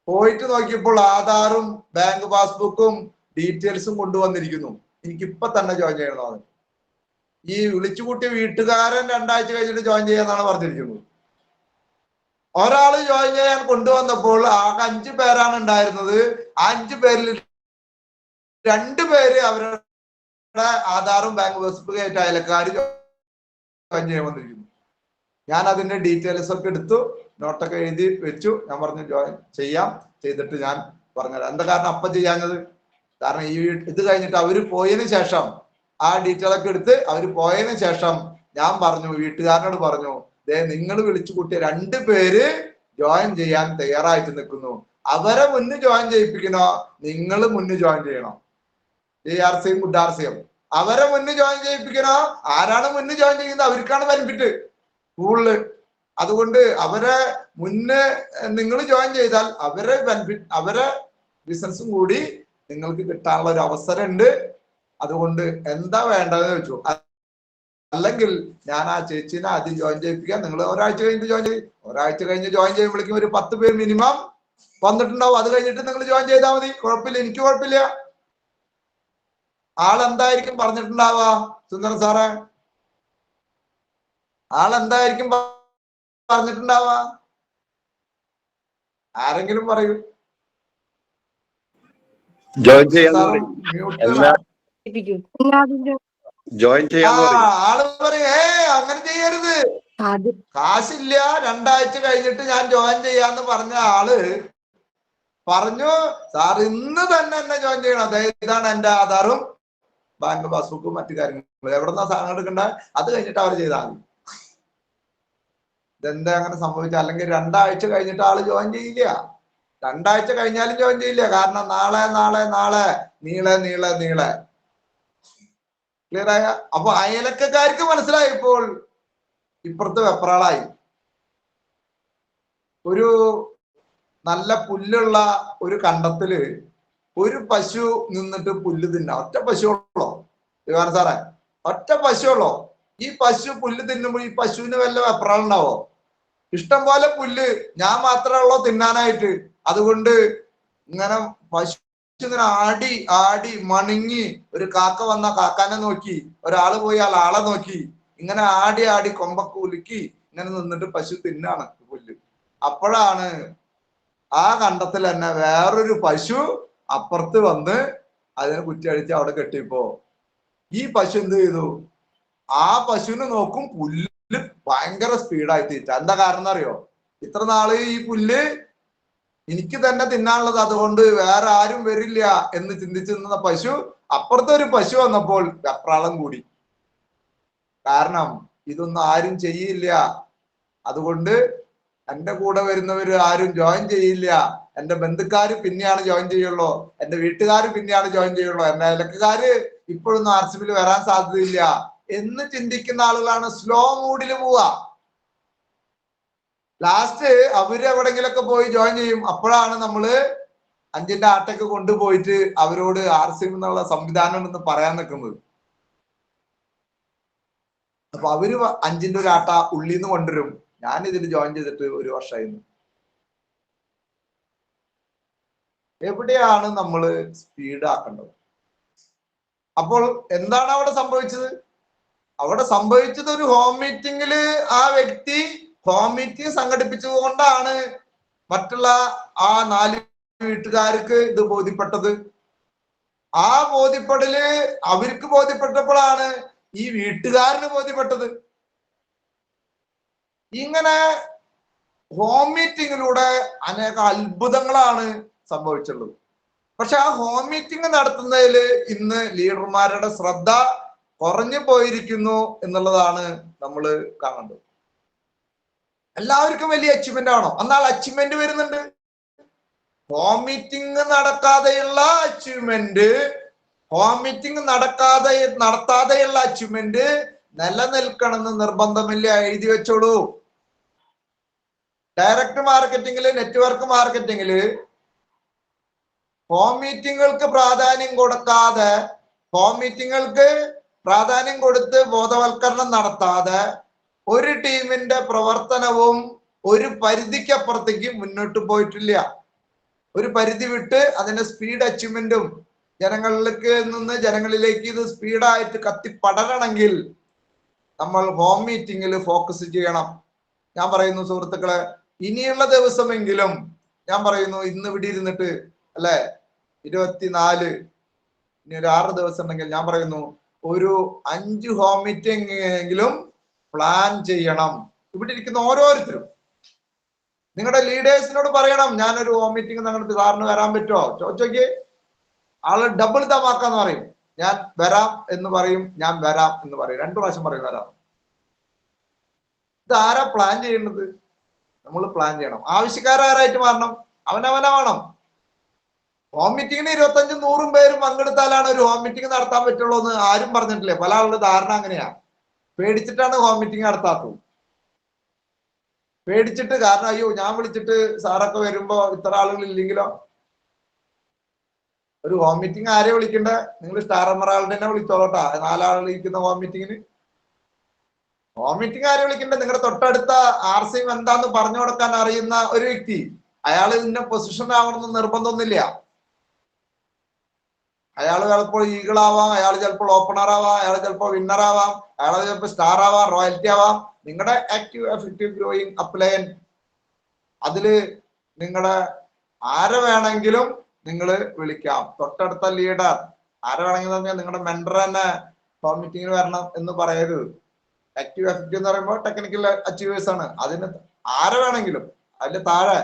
പോയിട്ട് നോക്കിയപ്പോൾ ആധാറും ബാങ്ക് പാസ്ബുക്കും ഡീറ്റെയിൽസും കൊണ്ടുവന്നിരിക്കുന്നു. എനിക്കിപ്പൊ തന്നെ ജോയിൻ ചെയ്യണമെന്ന്. ഈ വിളിച്ചുകൂട്ടിയ വീട്ടുകാരൻ 2 ആഴ്ച കഴിഞ്ഞിട്ട് ജോയിൻ ചെയ്യാന്നാണ് പറഞ്ഞിരിക്കുന്നത്. ഒരാള് ജോയിൻ ചെയ്യാൻ കൊണ്ടുവന്നപ്പോൾ ആകെ 5 പേരാണ് ഉണ്ടായിരുന്നത്. 5 പേരിൽ 2 പേര് അവരുടെ ആധാറും ബാങ്ക് പാസ്ബുക്കും ആയിട്ട് അയലക്കാർ ജോയിൻ ചെയ്യാൻ വന്നിരിക്കുന്നു. ഞാൻ അതിന്റെ ഡീറ്റെയിൽസ് ഒക്കെ എടുത്തു, നോട്ടൊക്കെ എഴുതി വെച്ചു. ഞാൻ പറഞ്ഞു ജോയിൻ ചെയ്തിട്ട് ഞാൻ പറഞ്ഞത്. എന്താ കാരണം അപ്പം ചെയ്യാഞ്ഞത്? കാരണം ഇത് കഴിഞ്ഞിട്ട് അവര് പോയതിനു ശേഷം ആ ഡീറ്റെയിൽ ഒക്കെ എടുത്ത് അവര് പോയതിനു ശേഷം ഞാൻ പറഞ്ഞു, വീട്ടുകാരനോട് പറഞ്ഞു, നിങ്ങൾ വിളിച്ചു കൂട്ടിയ 2 പേര് ജോയിൻ ചെയ്യാൻ തയ്യാറായിട്ട് നിൽക്കുന്നു. അവരെ മുന്നിൽ ജോയിൻ ചെയ്യിപ്പിക്കണോ, നിങ്ങൾ മുന്നിൽ ജോയിൻ ചെയ്യണോ? ARCയും ഗുഡ് RCയും അവരെ മുന്നിൽ ജോയിൻ ചെയ്യിപ്പിക്കണോ? ആരാണ് മുന്നിൽ ജോയിൻ ചെയ്യുന്നത് അവർക്കാണ് ബെനിഫിറ്റ് കൂടുതല്. അതുകൊണ്ട് അവരെ മുന്നേ നിങ്ങൾ ജോയിൻ ചെയ്താൽ അവരെ ബെനിഫിറ്റ്, അവരെ ബിസിനസ്സും കൂടി നിങ്ങൾക്ക് കിട്ടാനുള്ള ഒരു അവസരം ഉണ്ട്. അതുകൊണ്ട് എന്താ വേണ്ടതെന്ന് വെച്ചു. അല്ലെങ്കിൽ ഞാൻ ആ ചേച്ചിനെ ആദ്യം ജോയിൻ ചെയ്യിപ്പിക്കാം, നിങ്ങൾ ഒരാഴ്ച കഴിഞ്ഞിട്ട് ജോയിൻ ചെയ്യും. ഒരാഴ്ച കഴിഞ്ഞ് ജോയിൻ ചെയ്യുമ്പോഴേക്കും ഒരു 10 പേര് മിനിമം വന്നിട്ടുണ്ടാവും. അത് കഴിഞ്ഞിട്ട് നിങ്ങൾ ജോയിൻ ചെയ്താൽ മതി, കുഴപ്പമില്ല, എനിക്ക് കുഴപ്പമില്ല. ആളെന്തായിരിക്കും പറഞ്ഞിട്ടുണ്ടാവുക സുന്ദരൻ സാറേ? ആളെന്തായിരിക്കും പറഞ്ഞിട്ടുണ്ടാവുക? ആരെങ്കിലും പറയൂ. ജോയിൻ ചെയ്യാൻ ആള് പറയും അങ്ങനെ ചെയ്യരുത്, കാശില്ല, 2 ആഴ്ച കഴിഞ്ഞിട്ട് ഞാൻ ജോയിൻ ചെയ്യാന്ന് പറഞ്ഞ ആള് പറഞ്ഞു സാർ ഇന്ന് തന്നെ എന്നെ ജോയിൻ ചെയ്യണം. അതായത് ഇതാണ് എന്റെ ആധാറും ബാങ്ക് പാസ്ബുക്കും മറ്റു കാര്യങ്ങളും, എവിടെന്നാ സാധനം എടുക്കണ്ട അത് കഴിഞ്ഞിട്ട് അവർ ചെയ്താൽ മതി. ഇതെന്താ അങ്ങനെ സംഭവിച്ച? അല്ലെങ്കിൽ 2 ആഴ്ച കഴിഞ്ഞിട്ട് ആള് ജോയിൻ ചെയ്യില്ല, 2 ആഴ്ച കഴിഞ്ഞാലും ജോയിൻ ചെയ്യില്ല. കാരണം നാളെ നീളെ ക്ലിയർ ആയ? അപ്പൊ അയലക്കാർക്ക് മനസ്സിലായപ്പോൾ ഇപ്പുറത്ത് വെപ്രാളായി. ഒരു നല്ല പുല്ലുള്ള ഒരു കണ്ടത്തില് ഒരു പശു നിന്നിട്ട് പുല്ല് തിന്നാ. ഒറ്റ പശുവുള്ളോ ദിവാൻ സാറേ? ഒറ്റ പശുവുള്ളോ? ഈ പശു പുല്ല് തിന്നുമ്പോൾ ഈ പശുവിന് വല്ല വെപ്രാളം ഉണ്ടാവോ? ഇഷ്ടം പോലെ പുല്ല്, ഞാൻ മാത്രമേ ഉള്ളൂ തിന്നാനായിട്ട്. അതുകൊണ്ട് ഇങ്ങനെ പശു ഇങ്ങനെ ആടി മണിങ്ങി, ഒരു കാക്ക വന്ന കാക്കാനെ നോക്കി, ഒരാള് പോയി ആളെ നോക്കി, ഇങ്ങനെ ആടി കൊമ്പൊക്കെ ഉലുക്കി ഇങ്ങനെ നിന്നിട്ട് പശു തിന്നാണ് പുല്ല്. അപ്പോഴാണ് ആ കണ്ടത്തിൽ തന്നെ വേറൊരു പശു അപ്പുറത്ത് വന്ന് അതിനെ കുറ്റിയടിച്ച് അവിടെ കെട്ടിയപ്പോ ഈ പശു എന്ത് ചെയ്തു? ആ പശുവിനെ നോക്കും, പുല്ല് ഭയങ്കര സ്പീഡായി തീറ്റ. എന്താ കാരണം അറിയോ? ഇത്ര നാള് ഈ പുല്ല് എനിക്ക് തന്നെ തിന്നാനുള്ളത്, അതുകൊണ്ട് വേറെ ആരും വരില്ല എന്ന് ചിന്തിച്ചു നിന്ന പശു അപ്പുറത്തെ ഒരു പശു വന്നപ്പോൾ വെപ്രാളം കൂടി. കാരണം ഇതൊന്നും ആരും ചെയ്യില്ല. അതുകൊണ്ട് എന്റെ കൂടെ വരുന്നവര് ആരും ജോയിൻ ചെയ്യില്ല. എന്റെ ബന്ധുക്കാര് പിന്നെയാണ് ജോയിൻ ചെയ്യുള്ളൂ, എന്റെ വീട്ടുകാര് പിന്നെയാണ് ജോയിൻ ചെയ്യുള്ളൂ, എന്റെ അയലക്കാര് ഇപ്പോഴൊന്നും RCB വരാൻ സാധ്യതയില്ല എന്ന് ചിന്തിക്കുന്ന ആളുകളാണ് സ്ലോ മൂഡിൽ പോവുക. ലാസ്റ്റ് അവര് എവിടെങ്കിലൊക്കെ പോയി ജോയിൻ ചെയ്യും. അപ്പോഴാണ് നമ്മള് 5ന്റെ ആട്ടൊക്കെ കൊണ്ടുപോയിട്ട് അവരോട് RCB എന്നുള്ള സംവിധാനം എന്ന് പറയാൻ നിൽക്കുന്നത്. അപ്പൊ അവര് 5ന്റെ ഒരു ആട്ട ഉള്ളിൽ നിന്ന് കൊണ്ടുവരും. ഞാൻ ഇതിൽ ജോയിൻ ചെയ്തിട്ട് 1 വർഷമായിരുന്നു. എവിടെയാണ് നമ്മൾ സ്പീഡ് ആക്കേണ്ടത്? അപ്പോൾ എന്താണ് അവിടെ സംഭവിച്ചത്? അവിടെ സംഭവിച്ചത് ഒരു ഹോം മീറ്റിംഗില് ആ വ്യക്തി ഹോം മീറ്റിംഗ് സംഘടിപ്പിച്ചതുകൊണ്ടാണ് മറ്റുള്ള ആ 4 വീട്ടുകാർക്ക് ഇത് ബോധ്യപ്പെട്ടത്. ആ ബോധ്യപ്പെടല് അവർക്ക് ബോധ്യപ്പെട്ടപ്പോഴാണ് ഈ വീട്ടുകാരന് ബോധ്യപ്പെട്ടത്. ഇങ്ങനെ ഹോം മീറ്റിങ്ങിലൂടെ അനേക അത്ഭുതങ്ങളാണ് സംഭവിച്ചുള്ളത്. പക്ഷെ ആ ഹോം മീറ്റിംഗ് നടത്തുന്നതിൽ ഇന്ന് ലീഡർമാരുടെ ശ്രദ്ധ കുറഞ്ഞു പോയിരിക്കുന്നു എന്നുള്ളതാണ് നമ്മൾ കാണേണ്ടത്. എല്ലാവർക്കും വലിയ അച്ചീവ്മെന്റ് ആണോ? എന്നാൽ അച്ചീവ്മെന്റ് വരുന്നുണ്ട്. ഹോം മീറ്റിംഗ് നടക്കാതെയുള്ള അച്ചീവ്മെന്റ്, ഹോം മീറ്റിംഗ് നടത്താതെയുള്ള അച്ചീവ്മെന്റ് നിലനിൽക്കണമെന്ന് നിർബന്ധമില്ല. എഴുതി വെച്ചോളൂ. ഡയറക്ട് മാർക്കറ്റിംഗില്, നെറ്റ്വർക്ക് മാർക്കറ്റിംഗില് ഹോം മീറ്റിങ്ങുകൾക്ക് പ്രാധാന്യം കൊടുക്കാതെ, ഹോം മീറ്റിങ്ങുകൾക്ക് പ്രാധാന്യം കൊടുത്ത് ബോധവൽക്കരണം നടത്താതെ ഒരു ടീമിന്റെ പ്രവർത്തനവും ഒരു പരിധിക്കപ്പുറത്തേക്ക് മുന്നോട്ട് പോയിട്ടില്ല. ഒരു പരിധി വിട്ട് അതിന്റെ സ്പീഡ് അച്ചീവ്മെന്റും ജനങ്ങളിലേക്ക് ഇത് സ്പീഡായിട്ട് കത്തിപ്പടരണമെങ്കിൽ നമ്മൾ ഹോം മീറ്റിംഗിൽ ഫോക്കസ് ചെയ്യണം. ഞാൻ പറയുന്നു സുഹൃത്തുക്കളെ, ഇനിയുള്ള ദിവസമെങ്കിലും ഞാൻ പറയുന്നു, ഇന്ന് ഇവിടെ ഇരുന്നിട്ട് അല്ലെ 24, ഇനി ഒരു 6 ദിവസം ഉണ്ടെങ്കിൽ ഞാൻ പറയുന്നു ഒരു 5 ഹോം മീറ്റിംഗ് എങ്കിലും പ്ലാൻ ചെയ്യണം. ഇവിടെ ഇരിക്കുന്ന ഓരോരുത്തരും നിങ്ങളുടെ ലീഡേഴ്സിനോട് പറയണം, ഞാനൊരു ഹോം മീറ്റിംഗ് ഞങ്ങളുടെ സാറിന് വരാൻ പറ്റുമോ ചോദിച്ചോക്ക്. ആള് ഡബിൾ തമാക്കാന്ന് പറയും. ഞാൻ വരാം എന്ന് പറയും, ഞാൻ വരാം എന്ന് പറയും. 2 പ്രാവശ്യം പറയും വരാം. ഇത് ആരാ പ്ലാൻ ചെയ്യുന്നത്? നമ്മൾ പ്ലാൻ ചെയ്യണം. ആവശ്യക്കാരായിട്ട് മാറണം, അവനവനാവണം. ഹോം മീറ്റിങ്ങിന് 25-100 പേരും പങ്കെടുത്താലാണ് ഒരു ഹോം മീറ്റിംഗ് നടത്താൻ പറ്റുള്ളൂ എന്ന് ആരും പറഞ്ഞിട്ടില്ലേ. പല ആളുടെ ധാരണ അങ്ങനെയാ. പേടിച്ചിട്ടാണ് ഹോം മീറ്റിംഗ് നടത്താത്തത്. പേടിച്ചിട്ട്, കാരണം അയ്യോ ഞാൻ വിളിച്ചിട്ട് സാറൊക്കെ വരുമ്പോ ഇത്ര ആളുകൾ ഇല്ലെങ്കിലോ. ഒരു ഹോം മീറ്റിംഗ് ആരെ വിളിക്കണ്ടേ? നിങ്ങൾ സ്റ്റാർ എമറാൾഡ് തന്നെ വിളിച്ചോളട്ടാ. 4 ആളുകൾ ഇരിക്കുന്ന ഹോം മീറ്റിങ്ങിന് ഹോം മീറ്റിംഗ് ആരെ വിളിക്കണ്ടേ? നിങ്ങളുടെ തൊട്ടടുത്ത RCM എന്താന്ന് പറഞ്ഞു കൊടുക്കാൻ അറിയുന്ന ഒരു വ്യക്തി. അയാൾ ഇതിന്റെ പൊസിഷൻ ആവണമെന്ന് നിർബന്ധമൊന്നുമില്ല. അയാൾ ചിലപ്പോൾ ഈഗിളാവാം, അയാൾ ചിലപ്പോൾ ഓപ്പണർ ആവാം, അയാൾ ചിലപ്പോൾ വിന്നർ ആവാം, അയാൾ ചിലപ്പോൾ സ്റ്റാർ ആവാം, റോയൽറ്റി ആവാം. നിങ്ങളുടെ ആക്റ്റീവ് എഫക്റ്റീവ് ഗ്രോയിങ് അപ്ലൈൻ അതില് നിങ്ങളുടെ ആരെ വേണമെങ്കിലും നിങ്ങൾ വിളിക്കാം. തൊട്ടടുത്ത ലീഡർ ആരെ വേണമെങ്കിലും പറഞ്ഞാൽ നിങ്ങളുടെ മെന്റർ തന്നെ ഹോം മീറ്റിംഗിന് വരണം എന്ന് പറയരുത്. ആക്റ്റീവ് എഫക്റ്റീവ് എന്ന് പറയുമ്പോൾ ടെക്നിക്കൽ അച്ചീവേഴ്സ് ആണ്. അതിന് ആരെ വേണമെങ്കിലും, അതിന്റെ താഴെ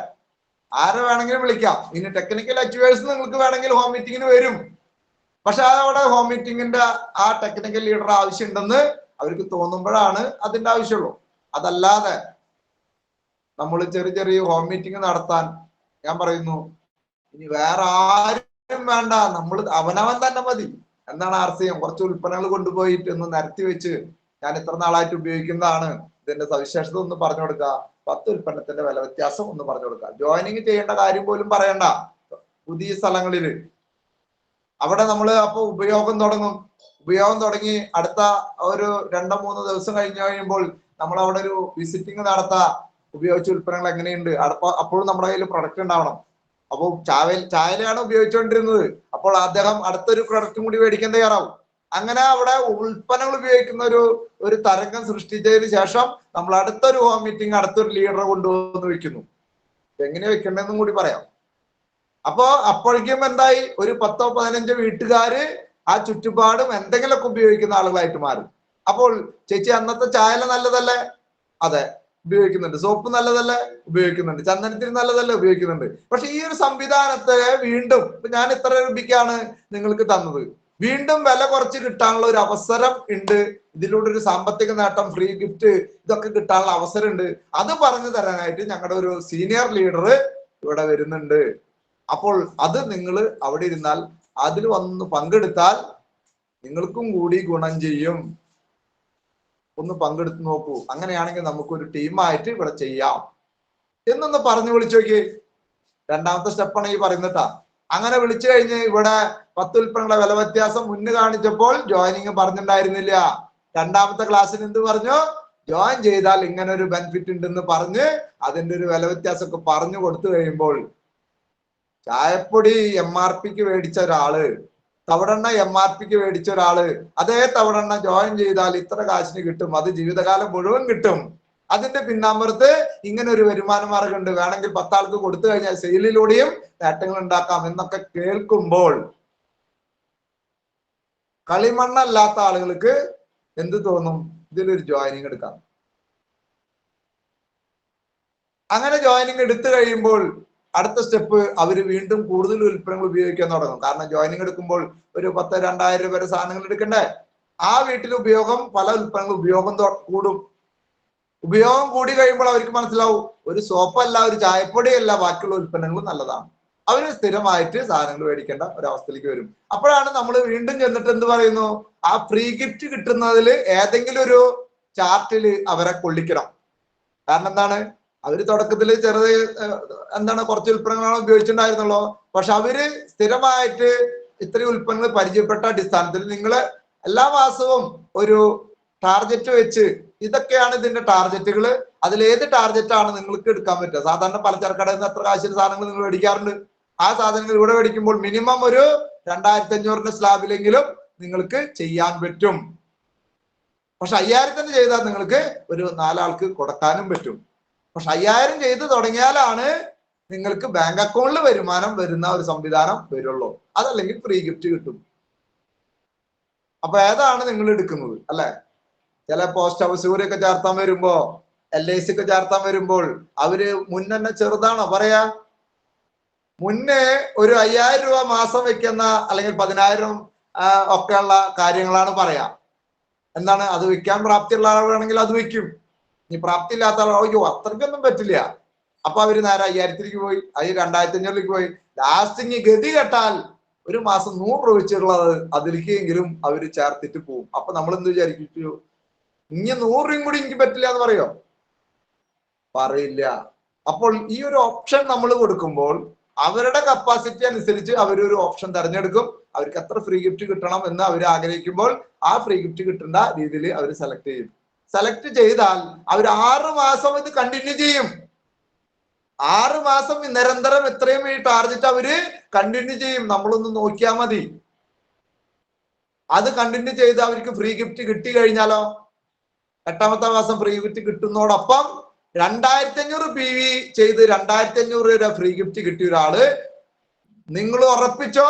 ആരെ വേണമെങ്കിലും വിളിക്കാം. ഇനി ടെക്നിക്കൽ അച്ചീവേഴ്സ് നിങ്ങൾക്ക് വേണമെങ്കിൽ ഹോം മീറ്റിംഗിന് വരും. പക്ഷെ അവിടെ ഹോം മീറ്റിംഗിന്റെ ആ ടെക്നിക്കൽ ലീഡർ ആവശ്യമുണ്ടെന്ന് അവർക്ക് തോന്നുമ്പോഴാണ് അതിന്റെ ആവശ്യമുള്ളൂ. അതല്ലാതെ നമ്മൾ ചെറിയ ചെറിയ ഹോം മീറ്റിംഗ് നടത്താൻ ഞാൻ പറയുന്നു, ഇനി വേറെ ആരും വേണ്ട, നമ്മൾ അവനവൻ തന്നെ മതി. എന്താണ് RCM? കുറച്ച് ഉൽപ്പന്നങ്ങൾ കൊണ്ടുപോയിട്ട് ഒന്ന് നിരത്തി വെച്ച് ഞാൻ ഇത്ര നാളായിട്ട് ഉപയോഗിക്കുന്നതാണ്, ഇതിന്റെ സവിശേഷത ഒന്ന് പറഞ്ഞു കൊടുക്കുക, 10 ഉൽപ്പന്നത്തിന്റെ വില വ്യത്യാസം ഒന്ന് പറഞ്ഞു കൊടുക്കുക. ജോയിനിങ് ചെയ്യേണ്ട കാര്യം പോലും പറയണ്ട. പുതിയ സ്ഥലങ്ങളില് അവിടെ നമ്മൾ അപ്പൊ ഉപയോഗം തുടങ്ങി അടുത്ത ഒരു 2-3 ദിവസം കഴിയുമ്പോൾ നമ്മൾ അവിടെ ഒരു വിസിറ്റിംഗ് നടത്താം. ഉപയോഗിച്ച ഉൽപ്പന്നങ്ങൾ എങ്ങനെയുണ്ട്, അപ്പോഴും നമ്മുടെ കയ്യിൽ പ്രൊഡക്റ്റ് ഉണ്ടാവണം. അപ്പോൾ ചായയിലാണ് ഉപയോഗിച്ചുകൊണ്ടിരുന്നത്, അപ്പോൾ അദ്ദേഹം അടുത്തൊരു പ്രൊഡക്റ്റും കൂടി മേടിക്കാൻ തയ്യാറാവും. അങ്ങനെ അവിടെ ഉൽപ്പന്നങ്ങൾ ഉപയോഗിക്കുന്ന ഒരു തരംഗം സൃഷ്ടിച്ചതിന് ശേഷം നമ്മൾ അടുത്തൊരു ഹോം മീറ്റിംഗ് അടുത്തൊരു ലീഡറെ കൊണ്ടുവന്ന് വെക്കുന്നു. എങ്ങനെ വെക്കേണ്ടതെന്നും കൂടി പറയാം. അപ്പോ അപ്പോഴേക്കും എന്തായി? ഒരു 10-15 വീട്ടുകാര് ആ ചുറ്റുപാടും എന്തെങ്കിലുമൊക്കെ ഉപയോഗിക്കുന്ന ആളുകളായിട്ട് മാറും. അപ്പോൾ ചേച്ചി അന്നത്തെ ചായല നല്ലതല്ലേ? അതെ, ഉപയോഗിക്കുന്നുണ്ട്. സോപ്പ് നല്ലതല്ലേ? ഉപയോഗിക്കുന്നുണ്ട്. ചന്ദനത്തിന് നല്ലതല്ലേ? ഉപയോഗിക്കുന്നുണ്ട്. പക്ഷെ ഈ ഒരു സംവിധാനത്തെ വീണ്ടും ഞാൻ ഇത്ര രൂപയ്ക്കാണ് നിങ്ങൾക്ക് തന്നത്, വീണ്ടും വില കുറച്ച് കിട്ടാനുള്ള ഒരു അവസരം ഉണ്ട്. ഇതിലൂടെ ഒരു സാമ്പത്തിക നേട്ടം, ഫ്രീ ഗിഫ്റ്റ് ഇതൊക്കെ കിട്ടാനുള്ള അവസരം ഉണ്ട്. അത് പറഞ്ഞു തരാനായിട്ട് ഞങ്ങളുടെ ഒരു സീനിയർ ലീഡർ ഇവിടെ വരുന്നുണ്ട്. അപ്പോൾ അത് നിങ്ങൾ അവിടെ ഇരുന്നാൽ അതിൽ വന്ന് പങ്കെടുത്താൽ നിങ്ങൾക്കും കൂടി ഗുണം ചെയ്യും. ഒന്ന് പങ്കെടുത്ത് നോക്കൂ. അങ്ങനെയാണെങ്കിൽ നമുക്കൊരു ടീമായിട്ട് ഇവിടെ ചെയ്യാം എന്നൊന്ന് പറഞ്ഞു വിളിച്ചു നോക്കി. രണ്ടാമത്തെ സ്റ്റെപ്പാണ് ഈ പറയുന്നട്ടാ. അങ്ങനെ വിളിച്ചു കഴിഞ്ഞ് ഇവിടെ 10 ഉൽപ്പന്നങ്ങളുടെ വില വ്യത്യാസം മുന്ന് കാണിച്ചപ്പോൾ ജോയിനിങ് പറഞ്ഞിട്ടുണ്ടായിരുന്നില്ല. രണ്ടാമത്തെ ക്ലാസ്സിന് എന്ത് പറഞ്ഞു? ജോയിൻ ചെയ്താൽ ഇങ്ങനെ ഒരു ബെനിഫിറ്റ് ഉണ്ടെന്ന് പറഞ്ഞ് അതിന്റെ ഒരു വില വ്യത്യാസമൊക്കെ പറഞ്ഞു കൊടുത്തു കഴിയുമ്പോൾ ചായപ്പൊടി MRPക്ക് മേടിച്ച ഒരാള്, തവിടെണ്ണ MRPക്ക് മേടിച്ച ഒരാള് അതേ തവിടെണ്ണ ജോയിൻ ചെയ്താൽ ഇത്ര കാശിന് കിട്ടും, അത് ജീവിതകാലം മുഴുവൻ കിട്ടും. അതിന്റെ പിന്നാമ്പുറത്ത് ഇങ്ങനെ ഒരു വരുമാന മാർഗം ഉണ്ട്, വേണമെങ്കിൽ 10 ആൾക്ക് കൊടുത്തു കഴിഞ്ഞാൽ സെയിലിലൂടെയും നേട്ടങ്ങൾ ഉണ്ടാക്കാം എന്നൊക്കെ കേൾക്കുമ്പോൾ കളിമണ്ണല്ലാത്ത ആളുകൾക്ക് എന്ത് തോന്നും? ഇതിലൊരു ജോയിനിങ് എടുക്കാം. അങ്ങനെ ജോയിനിങ് എടുത്തു കഴിയുമ്പോൾ അടുത്ത സ്റ്റെപ്പ് അവര് വീണ്ടും കൂടുതൽ ഉൽപ്പന്നങ്ങൾ ഉപയോഗിക്കാൻ തുടങ്ങും. കാരണം ജോയിനിങ് എടുക്കുമ്പോൾ ഒരു 10-2000 വരെ സാധനങ്ങൾ എടുക്കണ്ടേ. ആ വീട്ടിൽ ഉപയോഗം, പല ഉൽപ്പന്നങ്ങൾ ഉപയോഗം കൂടും. ഉപയോഗം കൂടി കഴിയുമ്പോൾ അവർക്ക് മനസ്സിലാവും ഒരു സോപ്പല്ല, ഒരു ചായപ്പൊടിയല്ല, ബാക്കിയുള്ള ഉൽപ്പന്നങ്ങൾ നല്ലതാണ്. അവര് സ്ഥിരമായിട്ട് സാധനങ്ങൾ മേടിക്കേണ്ട ഒരവസ്ഥയിലേക്ക് വരും. അപ്പോഴാണ് നമ്മൾ വീണ്ടും ചെന്നിട്ട് എന്ത് പറയുന്നു? ആ ഫ്രീ ഗിഫ്റ്റ് കിട്ടുന്നതിൽ ഏതെങ്കിലും ഒരു ചാർട്ടിൽ അവരെ കൊള്ളിക്കണം. കാരണം എന്താണ്? അവര് തുടക്കത്തിൽ കുറച്ച് ഉൽപ്പന്നങ്ങളാണ് ഉപയോഗിച്ചിട്ടുണ്ടായിരുന്നുള്ളൂ. പക്ഷെ അവര് സ്ഥിരമായിട്ട് ഇത്രയും ഉൽപ്പന്നങ്ങൾ പരിചയപ്പെട്ട അടിസ്ഥാനത്തിൽ നിങ്ങൾ എല്ലാ മാസവും ഒരു ടാർഗറ്റ് വെച്ച്, ഇതൊക്കെയാണ് ഇതിന്റെ ടാർഗറ്റുകൾ, അതിലേത് ടാർഗറ്റാണ് നിങ്ങൾക്ക് എടുക്കാൻ പറ്റുക? സാധാരണ പലചരക്കടയിൽ നിന്ന് എത്ര കാശിന് സാധനങ്ങൾ നിങ്ങൾ മേടിക്കാറുണ്ട്? ആ സാധനങ്ങൾ ഇവിടെ മേടിക്കുമ്പോൾ മിനിമം ഒരു 2500 സ്ലാബിലെങ്കിലും നിങ്ങൾക്ക് ചെയ്യാൻ പറ്റും. പക്ഷെ 5000 ചെയ്താൽ നിങ്ങൾക്ക് ഒരു 4 ആൾക്ക് കൊടുക്കാനും പറ്റും. പക്ഷെ 5000 ചെയ്ത് തുടങ്ങിയാലാണ് നിങ്ങൾക്ക് ബാങ്ക് അക്കൗണ്ടിൽ വരുമാനം വരുന്ന ഒരു സംവിധാനം വരുള്ളൂ. അതല്ലെങ്കിൽ ഫ്രീ ഗിഫ്റ്റ് കിട്ടും. അപ്പൊ ഏതാണ് നിങ്ങൾ എടുക്കുന്നത്? അല്ലെ, ചില പോസ്റ്റ് ഹൗസ് ഒക്കെ ചേർത്താൻ വരുമ്പോ, LIC ഒക്കെ ചേർത്താൻ വരുമ്പോൾ അവര് മുന്നെ ചെറുതാണോ പറയാ? മുന്നേ ഒരു 5000 രൂപ മാസം വെക്കുന്ന അല്ലെങ്കിൽ 10000 ഒക്കെയുള്ള കാര്യങ്ങളാണ് പറയാ. എന്താണ്? അത് വെക്കാൻ പ്രാപ്തിയുള്ള ആളുകളാണെങ്കിൽ അത് വെക്കും. ഇനി പ്രാപ്തി ഇല്ലാത്ത ആളോ അത്രയ്ക്കൊന്നും പറ്റില്ല. അപ്പൊ അവര് നേരെ 5000 പോയി, അത് 2500 പോയി. ലാസ്റ്റ് ഗതി കെട്ടാൽ ഒരു മാസം 100 രൂപ വെച്ചുള്ളത് അതിലേക്കെങ്കിലും അവര് ചേർത്തിട്ട് പോകും. അപ്പൊ നമ്മൾ എന്ത് വിചാരിച്ചു? ഇനി 100 രൂപയും കൂടി എനിക്ക് പറ്റില്ല എന്ന് പറയോ? പറയില്ല. അപ്പോൾ ഈ ഒരു ഓപ്ഷൻ നമ്മൾ കൊടുക്കുമ്പോൾ അവരുടെ കപ്പാസിറ്റി അനുസരിച്ച് അവരൊരു ഓപ്ഷൻ തിരഞ്ഞെടുക്കും. അവർക്ക് എത്ര ഫ്രീ ഗിഫ്റ്റ് കിട്ടണം എന്ന് അവർ ആഗ്രഹിക്കുമ്പോൾ ആ ഫ്രീ ഗിഫ്റ്റ് കിട്ടേണ്ട രീതിയിൽ അവർ സെലക്ട് ചെയ്യും. സെലക്ട് ചെയ്താൽ അവർ 6 മാസം ഇത് കണ്ടിന്യൂ ചെയ്യും. 6 മാസം നിരന്തരം എത്രയും ഈ ടാർഗറ്റ് അവര് കണ്ടിന്യൂ ചെയ്യും. നമ്മളൊന്ന് നോക്കിയാൽ മതി. അത് കണ്ടിന്യൂ ചെയ്ത് അവർക്ക് ഫ്രീ ഗിഫ്റ്റ് കിട്ടി കഴിഞ്ഞാലോ, 8ാമത്തെ മാസം ഫ്രീ ഗിഫ്റ്റ് കിട്ടുന്നതോടൊപ്പം 2500 PV ചെയ്ത് 2500 രൂപ ഫ്രീ ഗിഫ്റ്റ് കിട്ടിയ ഒരാള് നിങ്ങൾ ഉറപ്പിച്ചോ